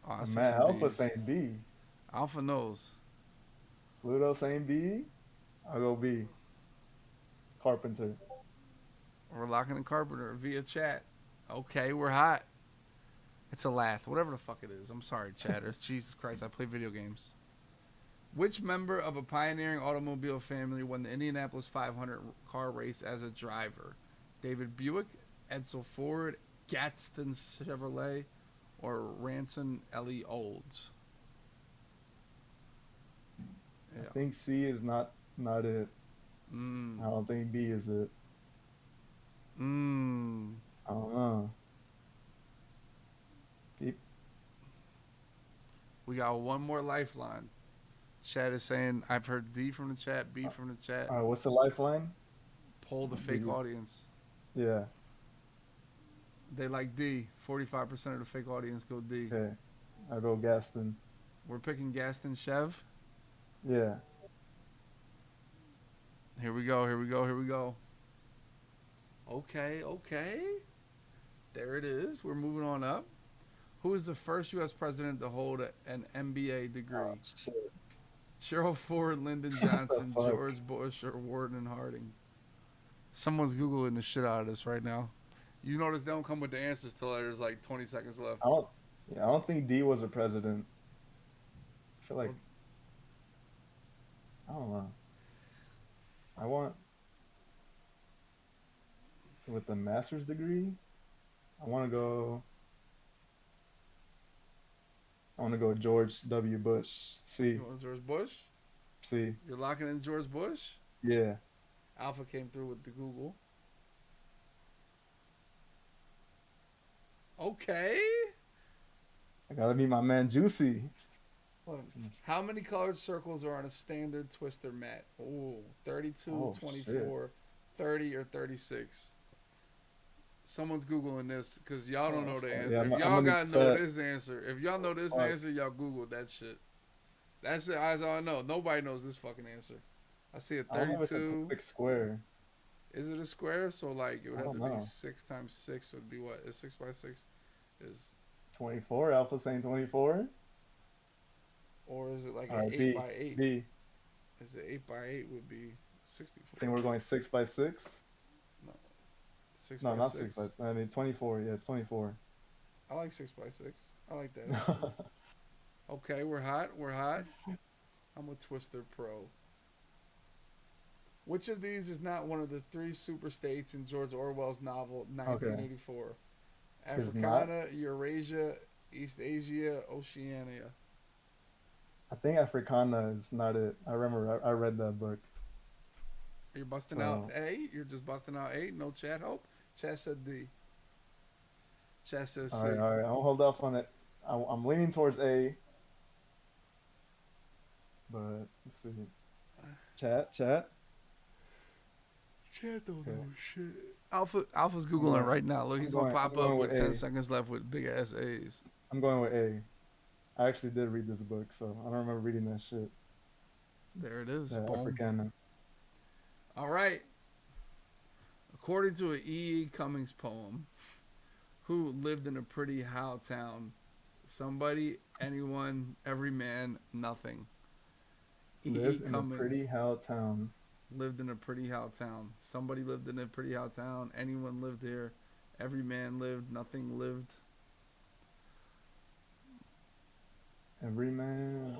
Oh, I see Man, some Alpha B's. saying B. Alpha knows. Pluto saying B. I'll go B. Carpenter. We're locking in carpenter via chat. Okay, we're hot. It's a lath. Whatever the fuck it is. I'm sorry, chatters. Jesus Christ, I play video games. Which member of a pioneering automobile family won the Indianapolis 500 car race as a driver? David Buick, Edsel Ford, Gadsden Chevrolet, or Ranson Ellie Olds? I think C is not it. I don't think B is it. I don't know. We got one more lifeline. Chat is saying, I've heard D from the chat, B from the chat. All right, what's the lifeline? Poll the fake audience. Yeah. They like D. 45% of the fake audience go D. Okay. I'll go Gaston. We're picking Gaston Chev. Yeah. Here we go. Here we go. Here we go. Okay. Okay. There it is. We're moving on up. Who is the first U.S. president to hold an MBA degree? Oh shit! Gerald Ford, Lyndon What the Johnson, fuck? George Bush, or Warden Harding? Someone's Googling the shit out of this right now. You notice they don't come with the answers till there's like 20 seconds left. I don't. Yeah, I don't think D was a president. I feel like I don't know. I want with the master's degree. I want to go. I want to go George W. Bush. C. You want George Bush? C. You're locking in George Bush? Yeah. Alpha came through with the Google. Okay. I gotta meet my man Juicy. How many colored circles are on a standard twister mat? Oh, 32, Oh, 24, 30, or 36? Someone's Googling this because y'all don't know the answer. Yeah, If I'm y'all gonna gotta know check. this answer. If y'all know this Fuck. answer, y'all Google that shit. That's it. That's all I know. Nobody knows this fucking answer. I see a I don't know if it's a 32. perfect square. Is it a square? So like it would I have to don't be know. 6 times 6 would be what? Is 6 by 6 is 24. Alpha saying 24. or is it like All an right, 8 B. by 8? B. Is it 8 by 8 would be I 64. think we're going 6 by 6. 6 No, by not 6. 6 by. I mean 24. Yeah, it's 24. I like 6 by 6. I like that answer. Okay, we're hot. We're hot. I'm a Twister Pro. Which of these is not one of the 3 super states in George Orwell's novel 1984? Is not? Africana, Eurasia, East Asia, Oceania. I think Africana is not it. I remember I read that book. You're busting So- out A? You're just busting out A? No chat help? Chat said D. Chat says C. All right. I'll hold off on it. I'm leaning towards A. But let's see. Chat. Chat don't Okay. know shit. Alpha's Googling going- right now. Look, he's I'm going to pop going up with with 10 A. seconds left with big ass A's. I'm going with A. I actually did read this book, so I don't remember reading that shit. There it is. That Boom. Africana. All right. According to an E. E. Cummings poem, who lived in a pretty how town? Somebody, anyone, every man, nothing. E. E. Lived in a Cummings pretty how town. lived in a pretty how town. Somebody lived in a pretty how town. Anyone lived here. Every man lived. Nothing lived. Every man.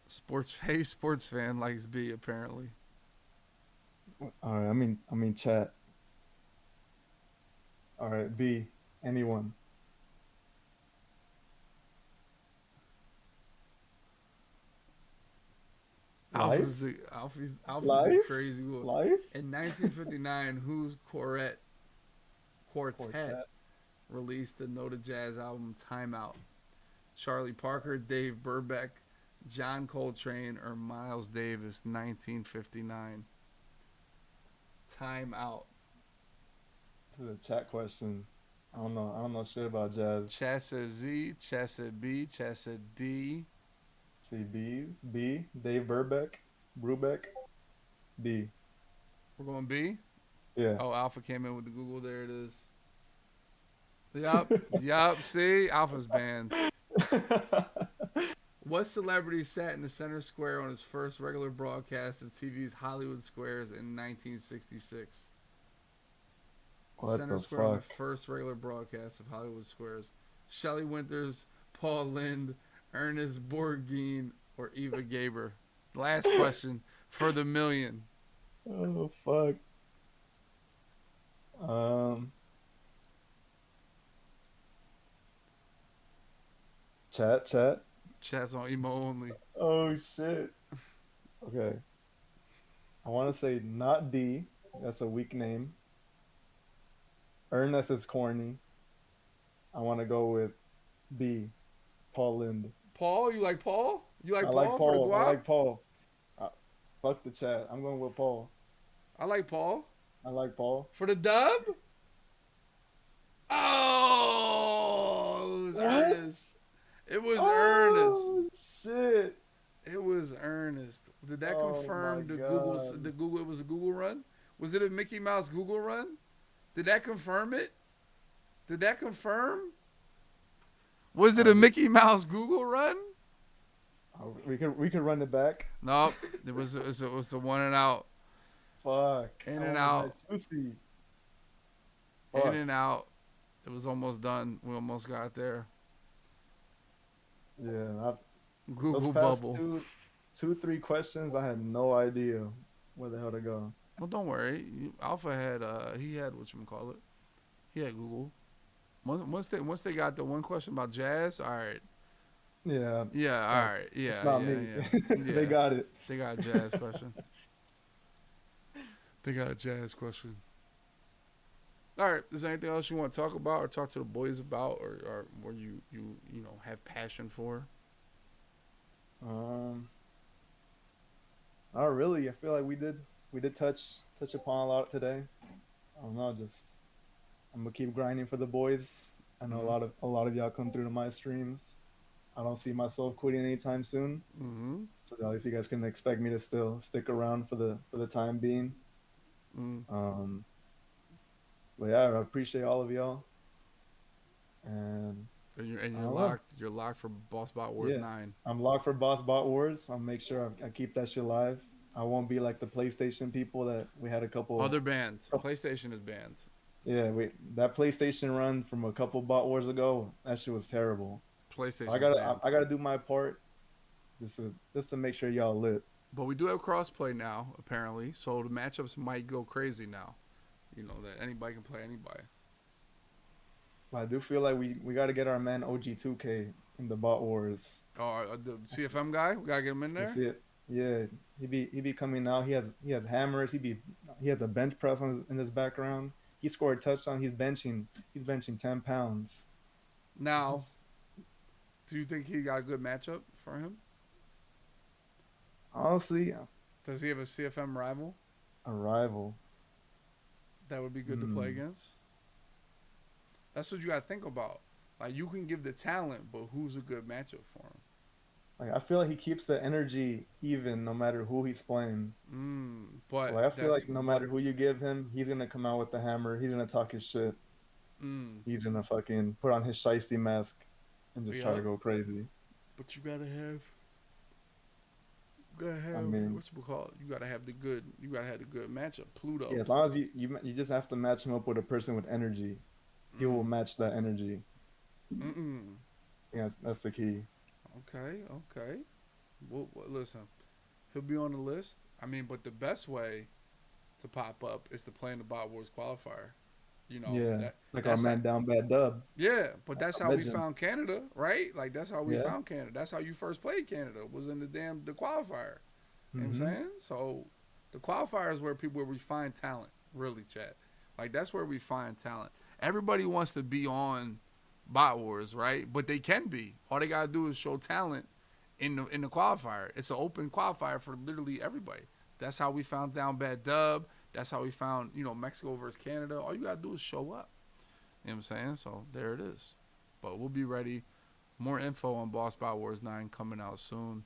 Sports fan likes B apparently. All right. I mean chat. All right. B. Anyone. Alpha's Life. the Life? crazy one. Life. In 1959, whose quartet released the noted jazz album Time Out? Charlie Parker, Dave Brubeck, John Coltrane, or Miles Davis? 1959. Time Out. This is a chat question. I don't know shit about jazz. Chat said Z, Chat said B, Chat said D. See B's. B. Dave Brubeck. B. We're going B? Yeah. Oh, Alpha came in with the Google. There it is. Yup. See? Alpha's banned. What celebrity sat in the center square on his first regular broadcast of TV's Hollywood Squares in 1966? What Center the square on the fuck? first regular broadcast of Hollywood Squares. Shelley Winters, Paul Lind, Ernest Borgnine, or Eva Gaber? Last question for the million. Oh fuck. Chat. Chat's on emo only. Oh shit. Okay. I want to say not D. That's a weak name. Ernest is corny. I want to go with B. Paul Lind. Paul? You like Paul? You like I Paul like for the Paul. guap? I like Paul. Fuck the chat. I'm going with Paul. I like Paul. I like Paul. For the dub? Oh, it was What? Ernest. It was Ernest. Oh shit. It was Ernest. Did that Oh my confirm god. the Google? It was a Google run. Was it a Mickey Mouse Google run? Did that confirm it? Did that confirm? Was it a Um, Mickey Mouse Google run? we could run it back. Nope. It was the one and out. Fuck. In I and wanted that out. juicy. In Fuck. and out. It was almost done. We almost got there. Yeah. Those Google past bubble. two, 3 questions, I had no idea where the hell to go. Well, don't worry. Alpha had he had whatchamacallit. He had Google. Once they got the one question about jazz, all right. Yeah. Yeah, Fuck. all right. Yeah, It's not yeah, me. yeah. Yeah. They got it. They got a jazz question. They got a jazz question. All right. Is there anything else you want to talk about or talk to the boys about or where you know have passion for? Um. Not really. I feel like we did touch upon a lot today. I don't know. Just I'm gonna keep grinding for the boys. I know Mhm. a lot of y'all come through to my streams. I don't see myself quitting anytime soon. Mm-hmm. So at least you guys can expect me to still stick around for the time being. Mm. Um, but yeah, I appreciate all of y'all, and And I you're don't know. locked. You're locked for Boss Bot Wars Yeah, 9. I'm locked for Boss Bot Wars. I'll make sure I keep that shit live. I won't be like the PlayStation people that we had a couple. Other banned. PlayStation is banned. Yeah, wait, that PlayStation run from a couple Bot Wars ago, that shit was terrible. So PlayStation's banned. I gotta do my part just to make sure y'all lit. But we do have crossplay now, apparently. So the matchups might go crazy now. You know that anybody can play anybody. But I do feel like we got to get our man OG2K in the Bot Wars. Oh, the CFM guy, we gotta get him in That's there. it. Yeah, he be coming out. He has hammers. He has a bench press in his background. He scored a touchdown. He's benching 10 pounds. Now, Just do you think he got a good matchup for him? honestly, Does he have a CFM rival a rival. that would be good to play Hmm. against? That's what you gotta think about. Like you can give the talent, but who's a good matchup for him? Like I feel like he keeps the energy even no matter who he's playing. So But like, I feel that's like no but matter who you give him, he's gonna come out with the hammer. He's gonna talk his shit. mm, He's gonna fucking put on his shiesty mask and just try yeah. to go crazy. But you gotta I have mean, what's it called? You gotta have the good. You gotta have the good matchup. yeah, Pluto. as long as you just have to match him up with a person with energy. He will Mm, match that energy. mm. Yeah, that's the key. Okay, okay. Well, listen, he'll be on the list. I mean, but the best way to pop up is to play in the Bot Wars qualifier. You know Yeah, that like our that's man that. down bad dub, Yeah, but that's a how we legend. found Canada, right? Like that's how we Yeah. found Canada. That's how you first played Canada was in the qualifier. You know what I'm Hmm. saying? So the qualifier is where we find talent, really, chat. Like that's where we find talent. Everybody wants to be on Bot Wars, right? But they can be. All they gotta do is show talent in the qualifier. It's an open qualifier for literally everybody. That's how we found Down Bad Dub. That's how we found, Mexico versus Canada. All you gotta do is show up. You know what I'm saying? So there it is. But we'll be ready. More info on Boss Bot Wars 9 coming out soon.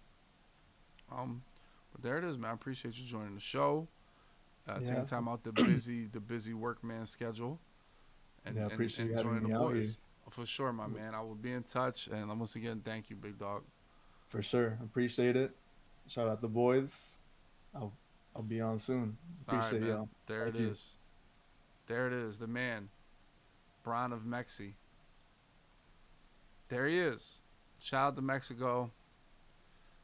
But there it is, man. I appreciate you joining the show. Yeah, Taking time out the busy workman schedule, yeah. I appreciate you having joining me the out here boys. For sure, my man. I will be in touch. And once again, thank you, big dog. for sure. Appreciate it. Shout out the boys. I'll I'll be on soon. All right, Appreciate man. y'all. There Thank it you. is. There it is. The man, Bron of Mexi. There he is. Shout out to Mexico.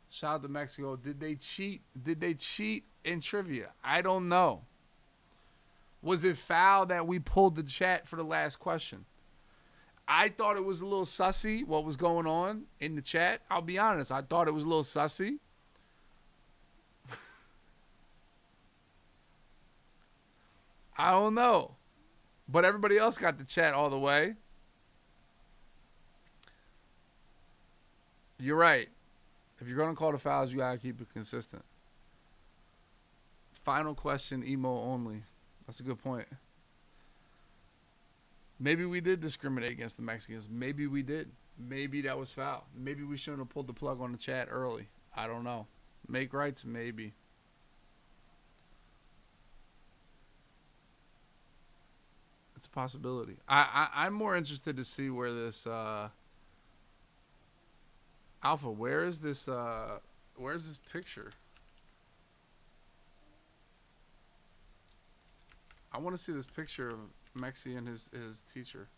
Shout out to Mexico. Did they cheat? Did they cheat in trivia? I don't know. Was it foul that we pulled the chat for the last question? I thought it was a little sussy what was going on in the chat. I'll be honest. I thought it was a little sussy. I don't know. But everybody else got the chat all the way. You're right. If you're going to call the fouls, you got to keep it consistent. Final question, emo only. That's a good point. Maybe we did discriminate against the Mexicans. Maybe we did. Maybe that was foul. Maybe we shouldn't have pulled the plug on the chat early. I don't know. Make rights, maybe. It's a possibility. I'm more interested to see where this Alpha. Where is this? Where's this picture? I want to see this picture of Mexi and his teacher.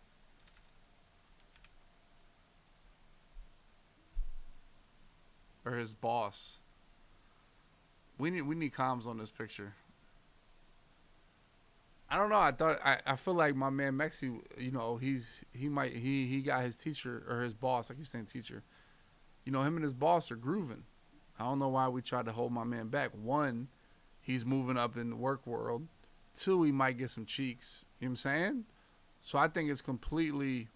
Or his boss. We need comms on this picture. I don't know. I feel like my man Mexi, you know, he got his teacher or his boss. I keep saying teacher. You know, him and his boss are grooving. I don't know why we tried to hold my man back. One, he's moving up in the work world. Two, he might get some cheeks. You know what I'm saying? So I think it's completely.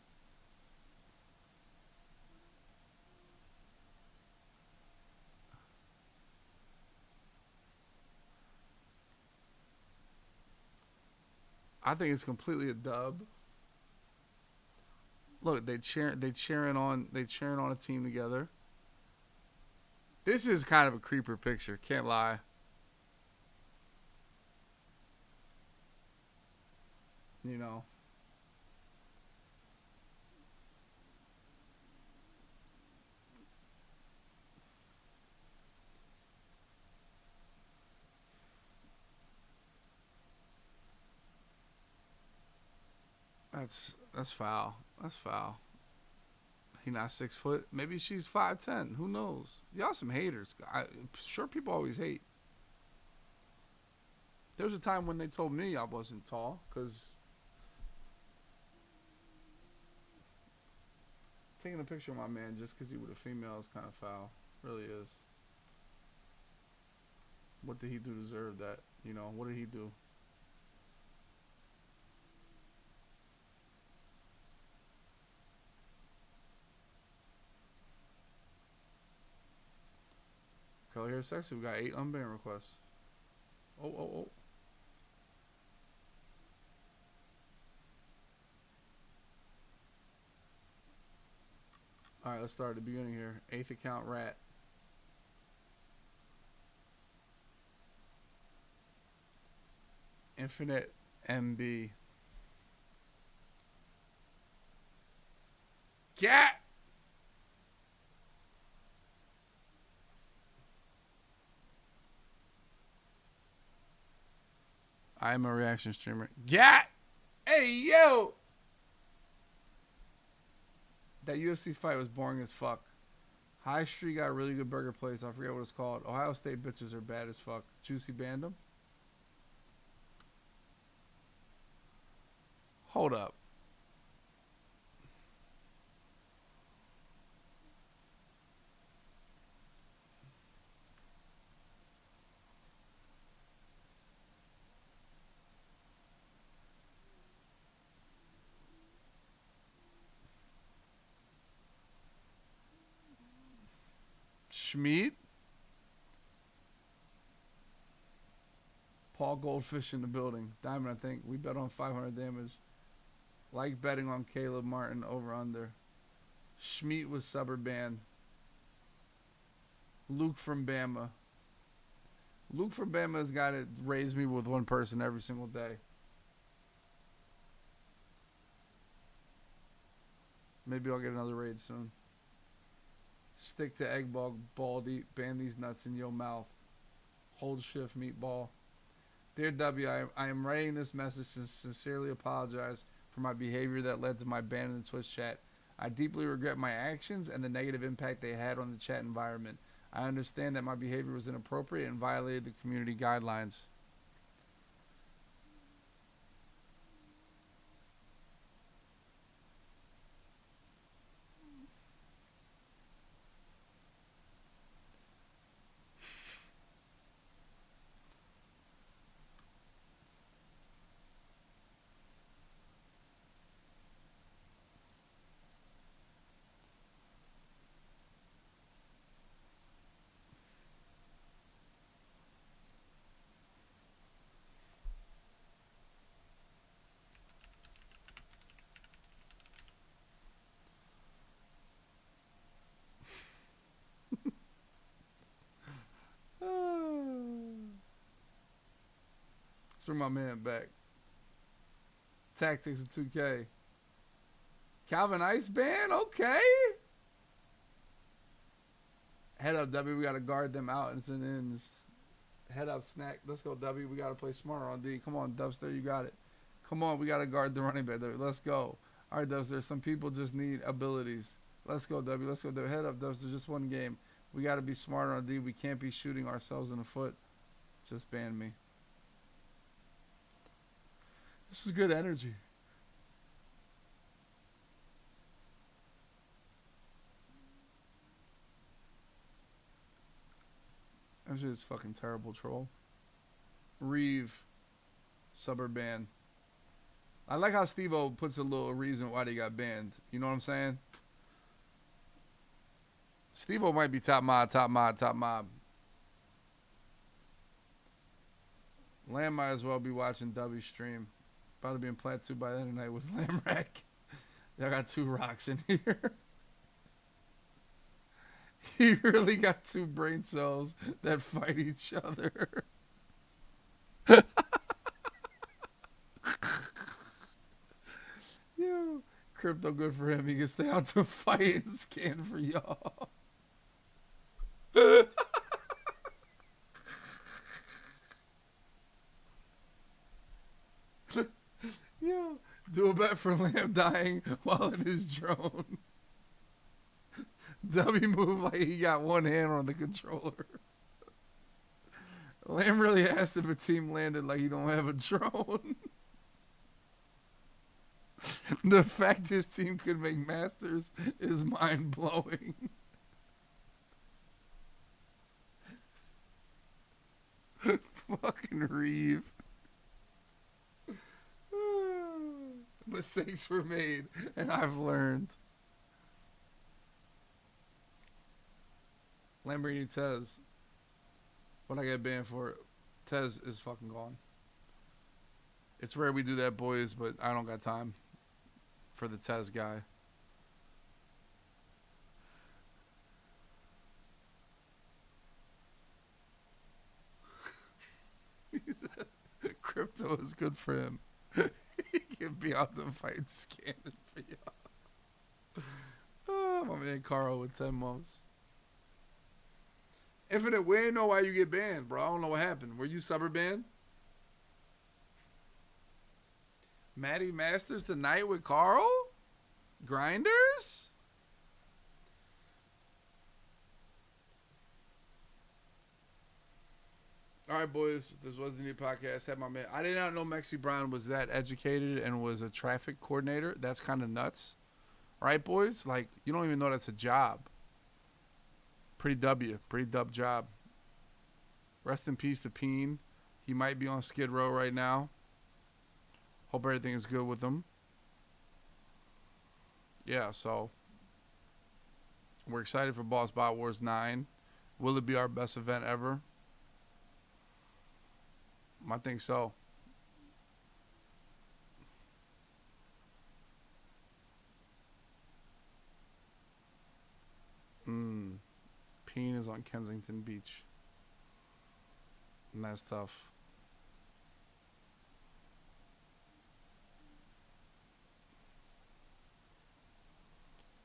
I think it's completely a dub. Look, they cheering on a team together. This is kind of a creeper picture, can't lie. You know. That's foul. That's foul. He not 6 foot. Maybe she's 5'10". Who knows? Y'all some haters. Sure people always hate. There was a time when they told me I wasn't tall because taking a picture of my man just because he was a female is kind of foul. Really is. What did he do to deserve that? You know, what did he do? Color Hair Sexy, we got 8 unbanned requests. Oh. Alright, let's start at the beginning here. 8th account Rat. Infinite MB. Gat! I am a reaction streamer. Gat! Hey, yo! That UFC fight was boring as fuck. High Street got a really good burger place. I forget what it's called. Ohio State bitches are bad as fuck. Juicy banned them? Hold up. Schmeat? Paul Goldfish in the building. Diamond, I think. We bet on 500 damage. Like betting on Caleb Martin over under. Schmeat was suburb banned. Luke from Bama. Luke from Bama is a guy that raised me with one person every single day. Maybe I'll get another raid soon. Stick to egg ball deep. Ban these nuts in your mouth. Hold shift meatball. Dear W, I am writing this message to sincerely apologize for my behavior that led to my ban in the Twitch chat. I deeply regret my actions and the negative impact they had on the chat environment. I understand that my behavior was inappropriate and violated the community guidelines. threw my man back. Tactics of 2K. Calvin Ice ban? Okay. Head up, W. We got to guard them out. It's in ends. Head up, snack. Let's go, W. We got to play smarter on D. Come on, Dubster. You got it. Come on. We got to guard the running back. Let's go. All right, Dubster. Some people just need abilities. Let's go, W. Let's go, W. Head up, Dubster. Just one game. We got to be smarter on D. We can't be shooting ourselves in the foot. Just ban me. This is good energy. That's just fucking terrible, troll. Reeve. Suburb ban. I like how Steve-O puts a little reason why they got banned. You know what I'm saying? Steve-O might be top mob. Lamb might as well be watching W stream. About to be in Plat 2 by the end of the night with Lamb Rack. Y'all got 2 rocks in here. He really got 2 brain cells that fight each other. Yo, crypto good for him. He can stay out to fight and scan for y'all. Yo, do a bet for Lamb dying while in his drone. W move like he got one hand on the controller. Lamb really asked if a team landed like he don't have a drone. The fact his team could make Masters is mind-blowing. Fucking Reeve. Mistakes were made, and I've learned. Lamborghini Tez. When I get banned for it, Tez is fucking gone. It's rare we do that, boys, but I don't got time for the Tez guy. Crypto is good for him. He can be out the fight scanning for y'all. Oh, my man Carl with 10 months. Infinite, we ain't know why you get banned, bro. I don't know what happened. Were you suburb banned? Maddie Masters tonight with Carl? Grinders? All right, boys. This was the new podcast. Had my man. I did not know MexiBron was that educated and was a traffic coordinator. That's kind of nuts. All right, boys? Like, you don't even know that's a job. Pretty dub job. Rest in peace to Peen. He might be on Skid Row right now. Hope everything is good with him. Yeah, so we're excited for Boss Bot Wars 9. Will it be our best event ever? I think so. Peen is on Kensington Beach. And that's tough.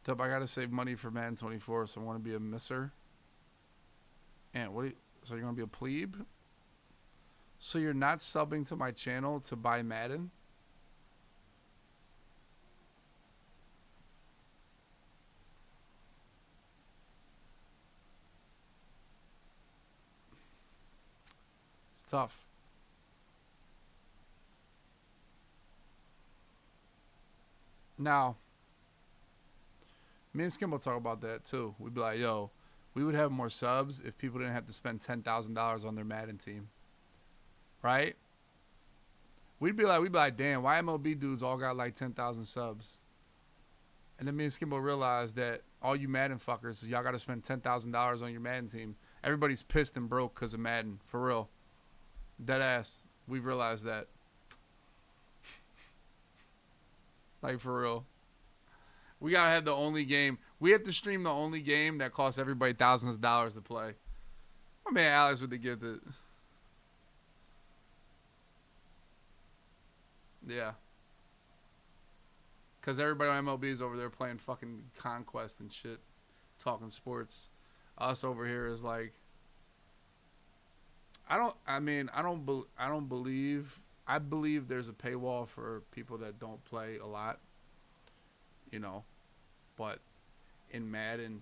Dub, I gotta save money for Madden 24, so I want to be a misser. And what? So you're gonna be a plebe? So you're not subbing to my channel to buy Madden? It's tough. Now, me and Skim will talk about that too. We'd be like, yo, we would have more subs if people didn't have to spend $10,000 on their Madden team. Right? We'd be like, damn, why MLB dudes all got like 10,000 subs? And then me and Skimbo realized that all you Madden fuckers, y'all got to spend $10,000 on your Madden team. Everybody's pissed and broke because of Madden. For real. Dead ass. We've realized that. Like, for real. We got to have the only game. We have to stream the only game that costs everybody thousands of dollars to play. My man Alex with the gift it. Yeah. Because everybody on MLB is over there playing fucking Conquest and shit, talking sports. Us over here is like, I believe there's a paywall for people that don't play a lot, you know, but in Madden,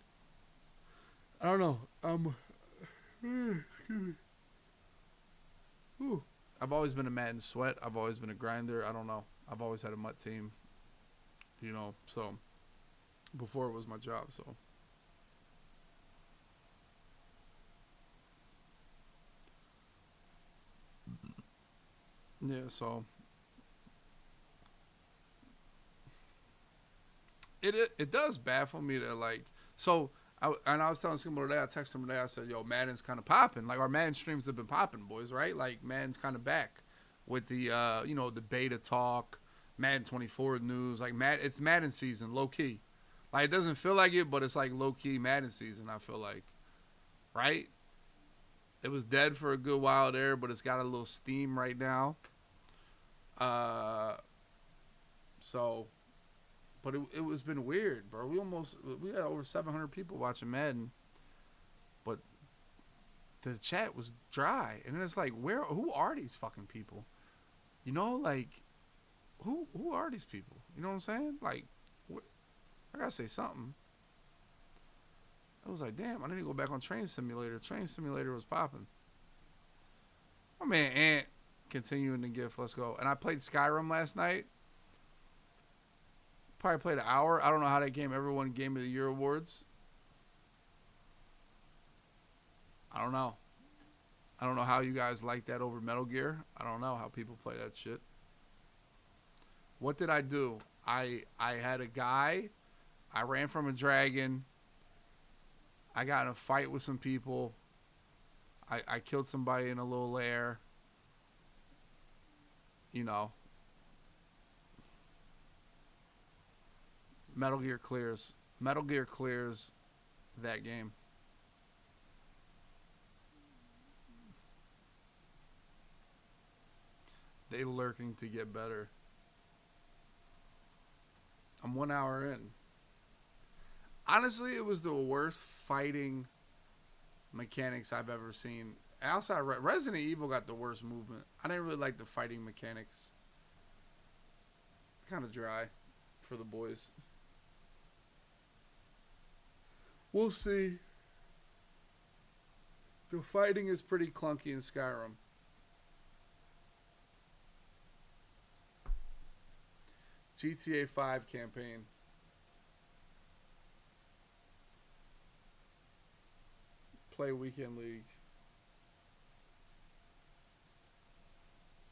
I don't know. Excuse me. Ooh. I've always been a Madden sweat. I've always been a grinder. I don't know. I've always had a mutt team, you know, so before it was my job, so. Yeah, so it does baffle me that, like, so I was telling Skimbo today, I texted him today, I said, yo, Madden's kind of popping. Like, our Madden streams have been popping, boys, right? Like, Madden's kind of back with the, you know, the beta talk, Madden 24 news. Like, it's Madden season, low-key. Like, it doesn't feel like it, but it's, like, low-key Madden season, I feel like. Right? It was dead for a good while there, but it's got a little steam right now. So, but it was been weird, bro. We had over 700 people watching Madden, but the chat was dry, and then it's like, who are these fucking people? You know, like, who are these people? You know what I'm saying? Like, I gotta say something. I was like, damn, I need to go back on Train Simulator. Train Simulator was popping. My man Ant continuing to gift. Let's go. And I played Skyrim last night. Probably played an hour. I don't know how that game ever won Game of the Year awards. I don't know. I don't know how you guys like that over Metal Gear. I don't know how people play that shit. What did I do? I had a guy. I ran from a dragon. I got in a fight with some people. I killed somebody in a little lair. You know. Metal Gear clears. Metal Gear clears that game. They lurking to get better. I'm 1 hour in. Honestly, it was the worst fighting mechanics I've ever seen. Outside Resident Evil got the worst movement. I didn't really like the fighting mechanics. Kind of dry for the boys. We'll see. The fighting is pretty clunky in Skyrim. GTA 5 campaign. Play Weekend League.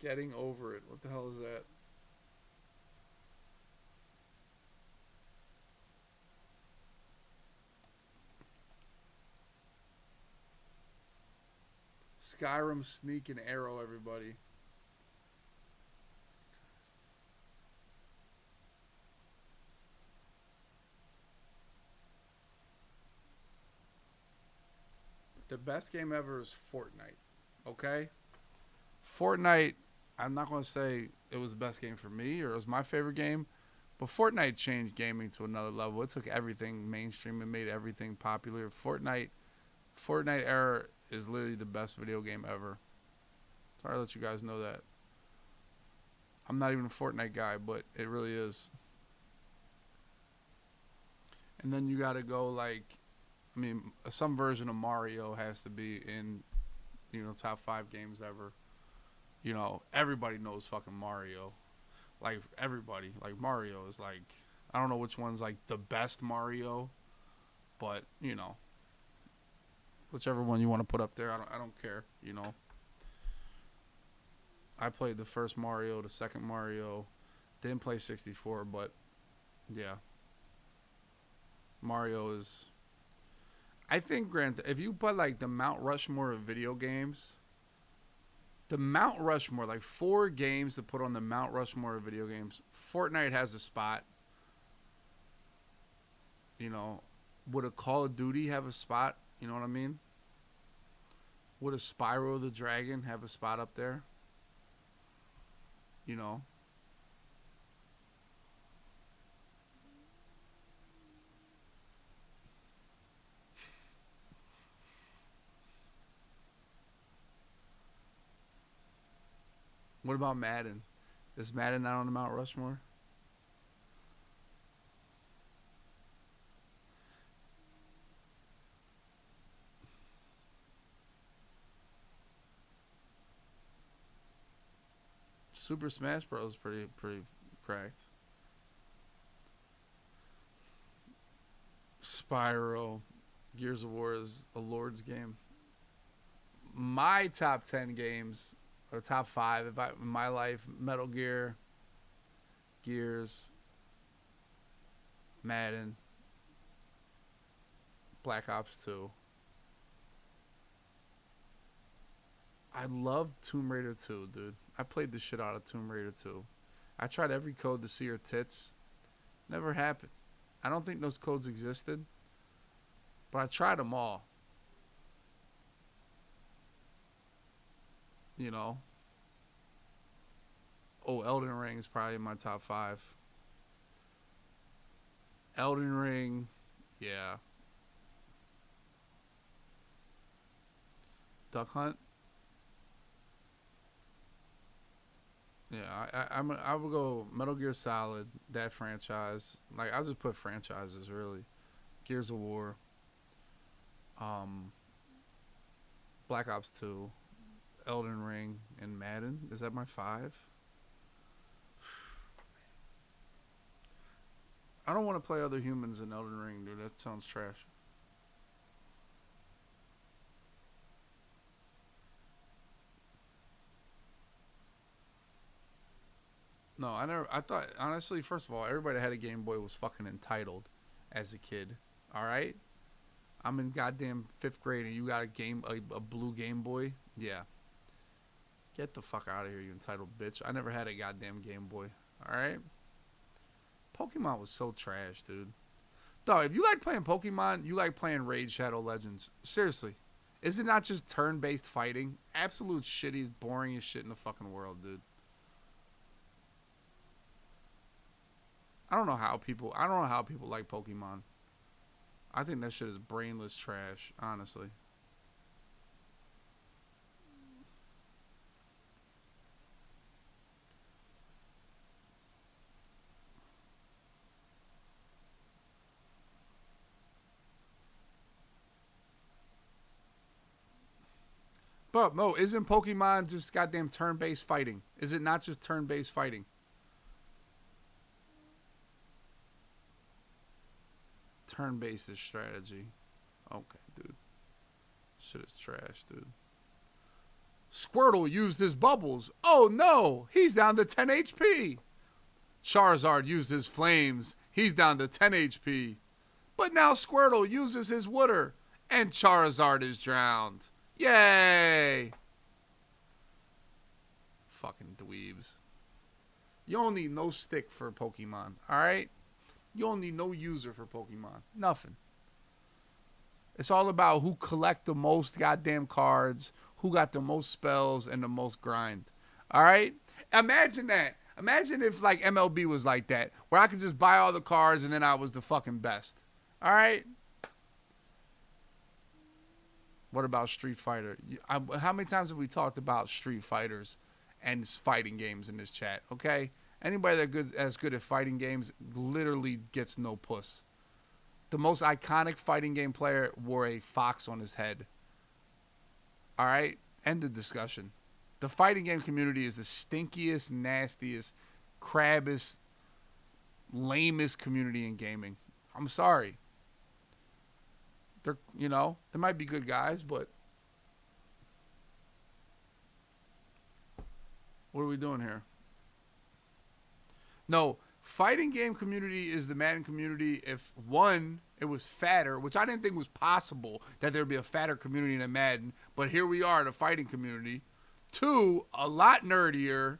Getting over it. What the hell is that? Skyrim Sneak and Arrow, everybody. The best game ever is Fortnite. Okay? Fortnite, I'm not going to say it was the best game for me or it was my favorite game, but Fortnite changed gaming to another level. It took everything mainstream and made everything popular. Fortnite era is literally the best video game ever. Sorry to let you guys know that. I'm not even a Fortnite guy, but it really is. And then you got to go like, I mean, some version of Mario has to be in, you know, top 5 games ever. You know, everybody knows fucking Mario. Like, everybody. Like, Mario is like, I don't know which one's like the best Mario, but, you know, whichever one you want to put up there, I don't care, you know. I played the first Mario, the second Mario, didn't play 64, but, yeah. Mario is... I think, if you put, like, the Mount Rushmore of video games, the Mount Rushmore, like, 4 games to put on the Mount Rushmore of video games, Fortnite has a spot. You know, would a Call of Duty have a spot? You know what I mean? Would a Spyro the Dragon have a spot up there? You know? What about Madden? Is Madden not on the Mount Rushmore? Super Smash Bros. Pretty cracked. Spyro, Gears of War is a Lord's game. My top 10 games, or top 5, if I in my life: Metal Gear, Gears, Madden, Black Ops 2. I loved Tomb Raider 2, dude. I played the shit out of Tomb Raider 2. I tried every code to see her tits. Never happened. I don't think those codes existed, but I tried them all. You know. Oh, Elden Ring is probably in my top 5. Elden Ring, yeah. Duck Hunt. Yeah, I would go Metal Gear Solid, that franchise. Like, I just put franchises, really. Gears of War, Black Ops 2, Elden Ring, and Madden. Is that my 5? I don't want to play other humans in Elden Ring, dude. That sounds trash. No, I never. I thought, honestly, first of all, everybody that had a Game Boy was fucking entitled as a kid. All right, I'm in goddamn 5th grade and you got a blue Game Boy. Yeah, get the fuck out of here, you entitled bitch. I never had a goddamn Game Boy. All right, Pokemon was so trash, dude. Dog, if you like playing Pokemon, you like playing Raid Shadow Legends. Seriously, is it not just turn-based fighting? Absolute shitty, boring as shit in the fucking world, dude. I don't know how people like Pokemon. I think that shit is brainless trash, honestly. But Mo, isn't Pokemon just goddamn turn-based fighting? Is it not just turn-based fighting? Turn-based is strategy. Okay, dude. Shit is trash, dude. Squirtle used his bubbles. Oh no, he's down to 10 HP. Charizard used his flames. He's down to 10 HP. But now Squirtle uses his water, and Charizard is drowned. Yay! Fucking dweebs. You don't need no stick for Pokemon, alright? You don't need no user for Pokemon. Nothing. It's all about who collect the most goddamn cards, who got the most spells, and the most grind. Alright? Imagine that. Imagine if like MLB was like that, where I could just buy all the cards and then I was the fucking best. Alright? What about Street Fighter? How many times have we talked about Street Fighters and fighting games in this chat? Okay? Anybody that's good at fighting games literally gets no puss. The most iconic fighting game player wore a fox on his head. Alright? End of discussion. The fighting game community is the stinkiest, nastiest, crabbest, lamest community in gaming. I'm sorry. There might be good guys, but what are we doing here? No, fighting game community is the Madden community. If one, it was fatter, which I didn't think was possible that there'd be a fatter community in a Madden, but here we are, the fighting community. 2, a lot nerdier.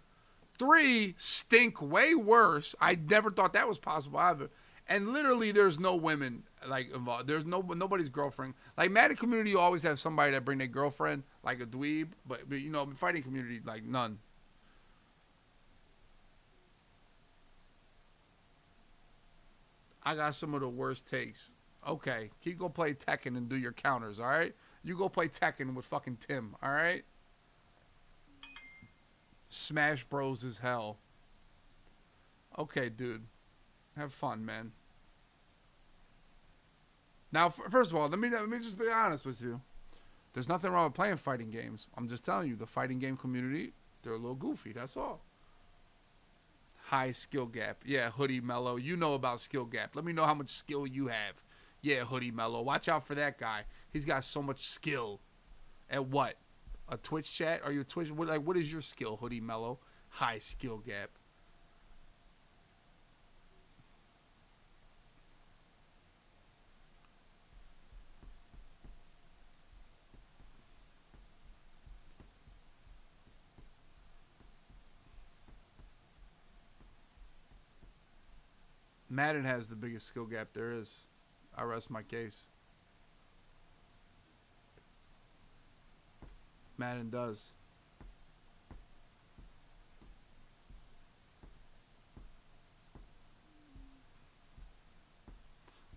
3, stink way worse. I never thought that was possible either. And literally, there's no women like involved. There's nobody's girlfriend. Like Madden community, you always have somebody that bring their girlfriend, like a dweeb. But fighting community, like none. I got some of the worst takes. Okay, you go play Tekken and do your counters. All right, you go play Tekken with fucking Tim. All right. Smash Bros is hell. Okay, dude. Have fun, man. Now, first of all, let me just be honest with you. There's nothing wrong with playing fighting games. I'm just telling you, the fighting game community, they're a little goofy. That's all. High skill gap. Yeah, Hoodie Mellow. You know about skill gap. Let me know how much skill you have. Yeah, Hoodie Mellow. Watch out for that guy. He's got so much skill. At what? A Twitch chat? Are you a Twitch? What is your skill, Hoodie Mellow? High skill gap. Madden has the biggest skill gap there is. I rest my case. Madden does.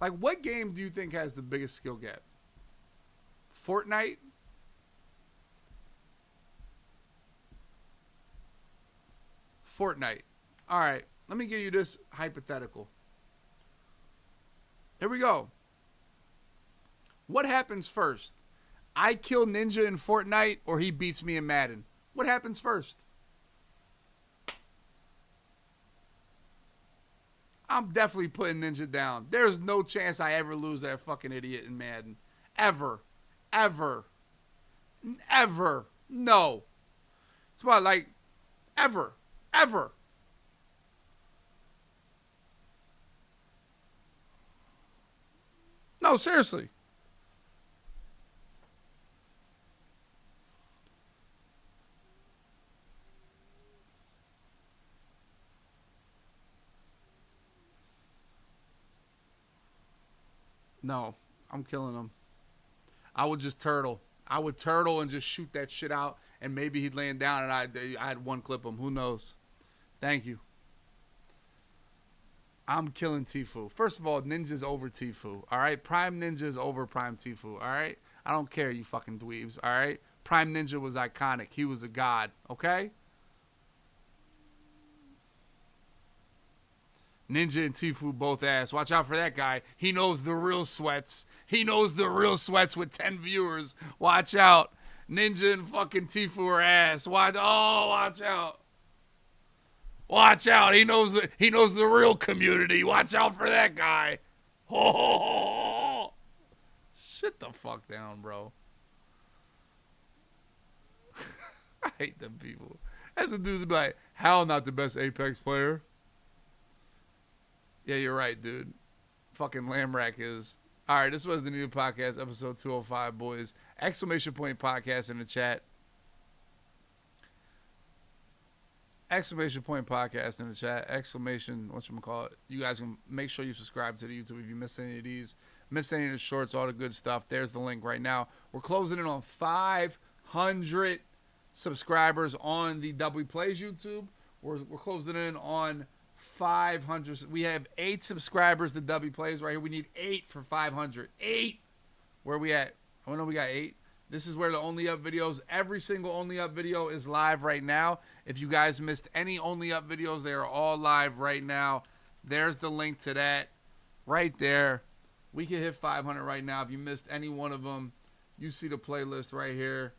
Like, what game do you think has the biggest skill gap? Fortnite? Fortnite. All right, let me give you this hypothetical. Here we go. What happens first? I kill Ninja in Fortnite or he beats me in Madden? What happens first? I'm definitely putting Ninja down. There's no chance I ever lose that fucking idiot in Madden. Ever. Ever. Ever. No. It's about like, ever. Ever. No, seriously. No, I'm killing him. I would just turtle. I would turtle and just shoot that shit out, and maybe he'd land down, and I'd one clip him. Who knows? Thank you. I'm killing Tfue. First of all, Ninja's over Tfue. All right, Prime Ninja's over Prime Tfue. All right, I don't care, you fucking dweebs. All right, Prime Ninja was iconic. He was a god. Okay. Ninja and Tfue both ass. Watch out for that guy. He knows the real sweats. He knows the real sweats with 10 viewers. Watch out. Ninja and fucking Tfue are ass. Watch out. Watch out. He knows the real community. Watch out for that guy. Oh, sit the fuck down, bro. I hate them people. That's the dudes be like, Hal not the best Apex player. Yeah, you're right, dude. Fucking Lamrack is. All right, this was the new podcast, episode 205, boys. Exclamation point podcast in the chat. Exclamation point podcast in the chat. Exclamation, whatchamacallit. You guys can make sure you subscribe to the YouTube if you missed any of these. Missed any of the shorts, all the good stuff. There's the link right now. We're closing in on 500 subscribers on the W Plays YouTube. We're closing in on 500. We have 8 subscribers to W Plays right here. We need 8 for 500. 8. Where we at? Oh no, we got 8. This is where the Only Up videos, every single Only Up video is live right now. If you guys missed any Only Up videos, they are all live right now. There's the link to that right there. We can hit 500 right now. If you missed any one of them, you see the playlist right here.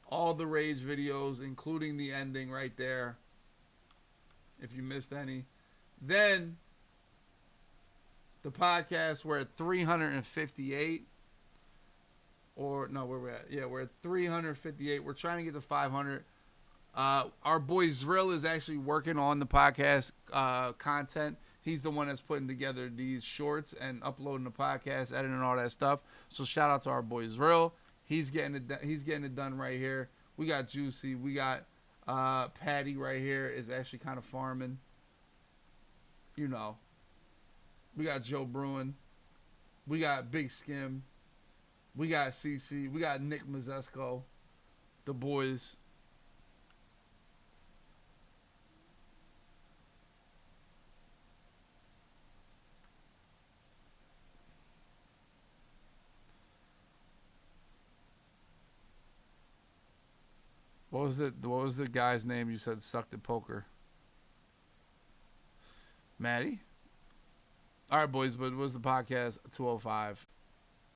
All the Rage videos, including the ending right there. If you missed any. Then, the podcast, we're at 358. Or, no, where we're at? Yeah, we're at 358. We're trying to get to 500. Our boy Zrill is actually working on the podcast content. He's the one that's putting together these shorts and uploading the podcast, editing and all that stuff. So shout out to our boy Zrill. He's getting it done right here. We got Juicy. We got Patty right here is actually kind of farming. You know. We got Joe Bruin. We got Big Skim. We got CC. We got Nick Mazesco. The boys. What What was the guy's name you said sucked at poker? Maddie. All right, boys. But it was the podcast 205.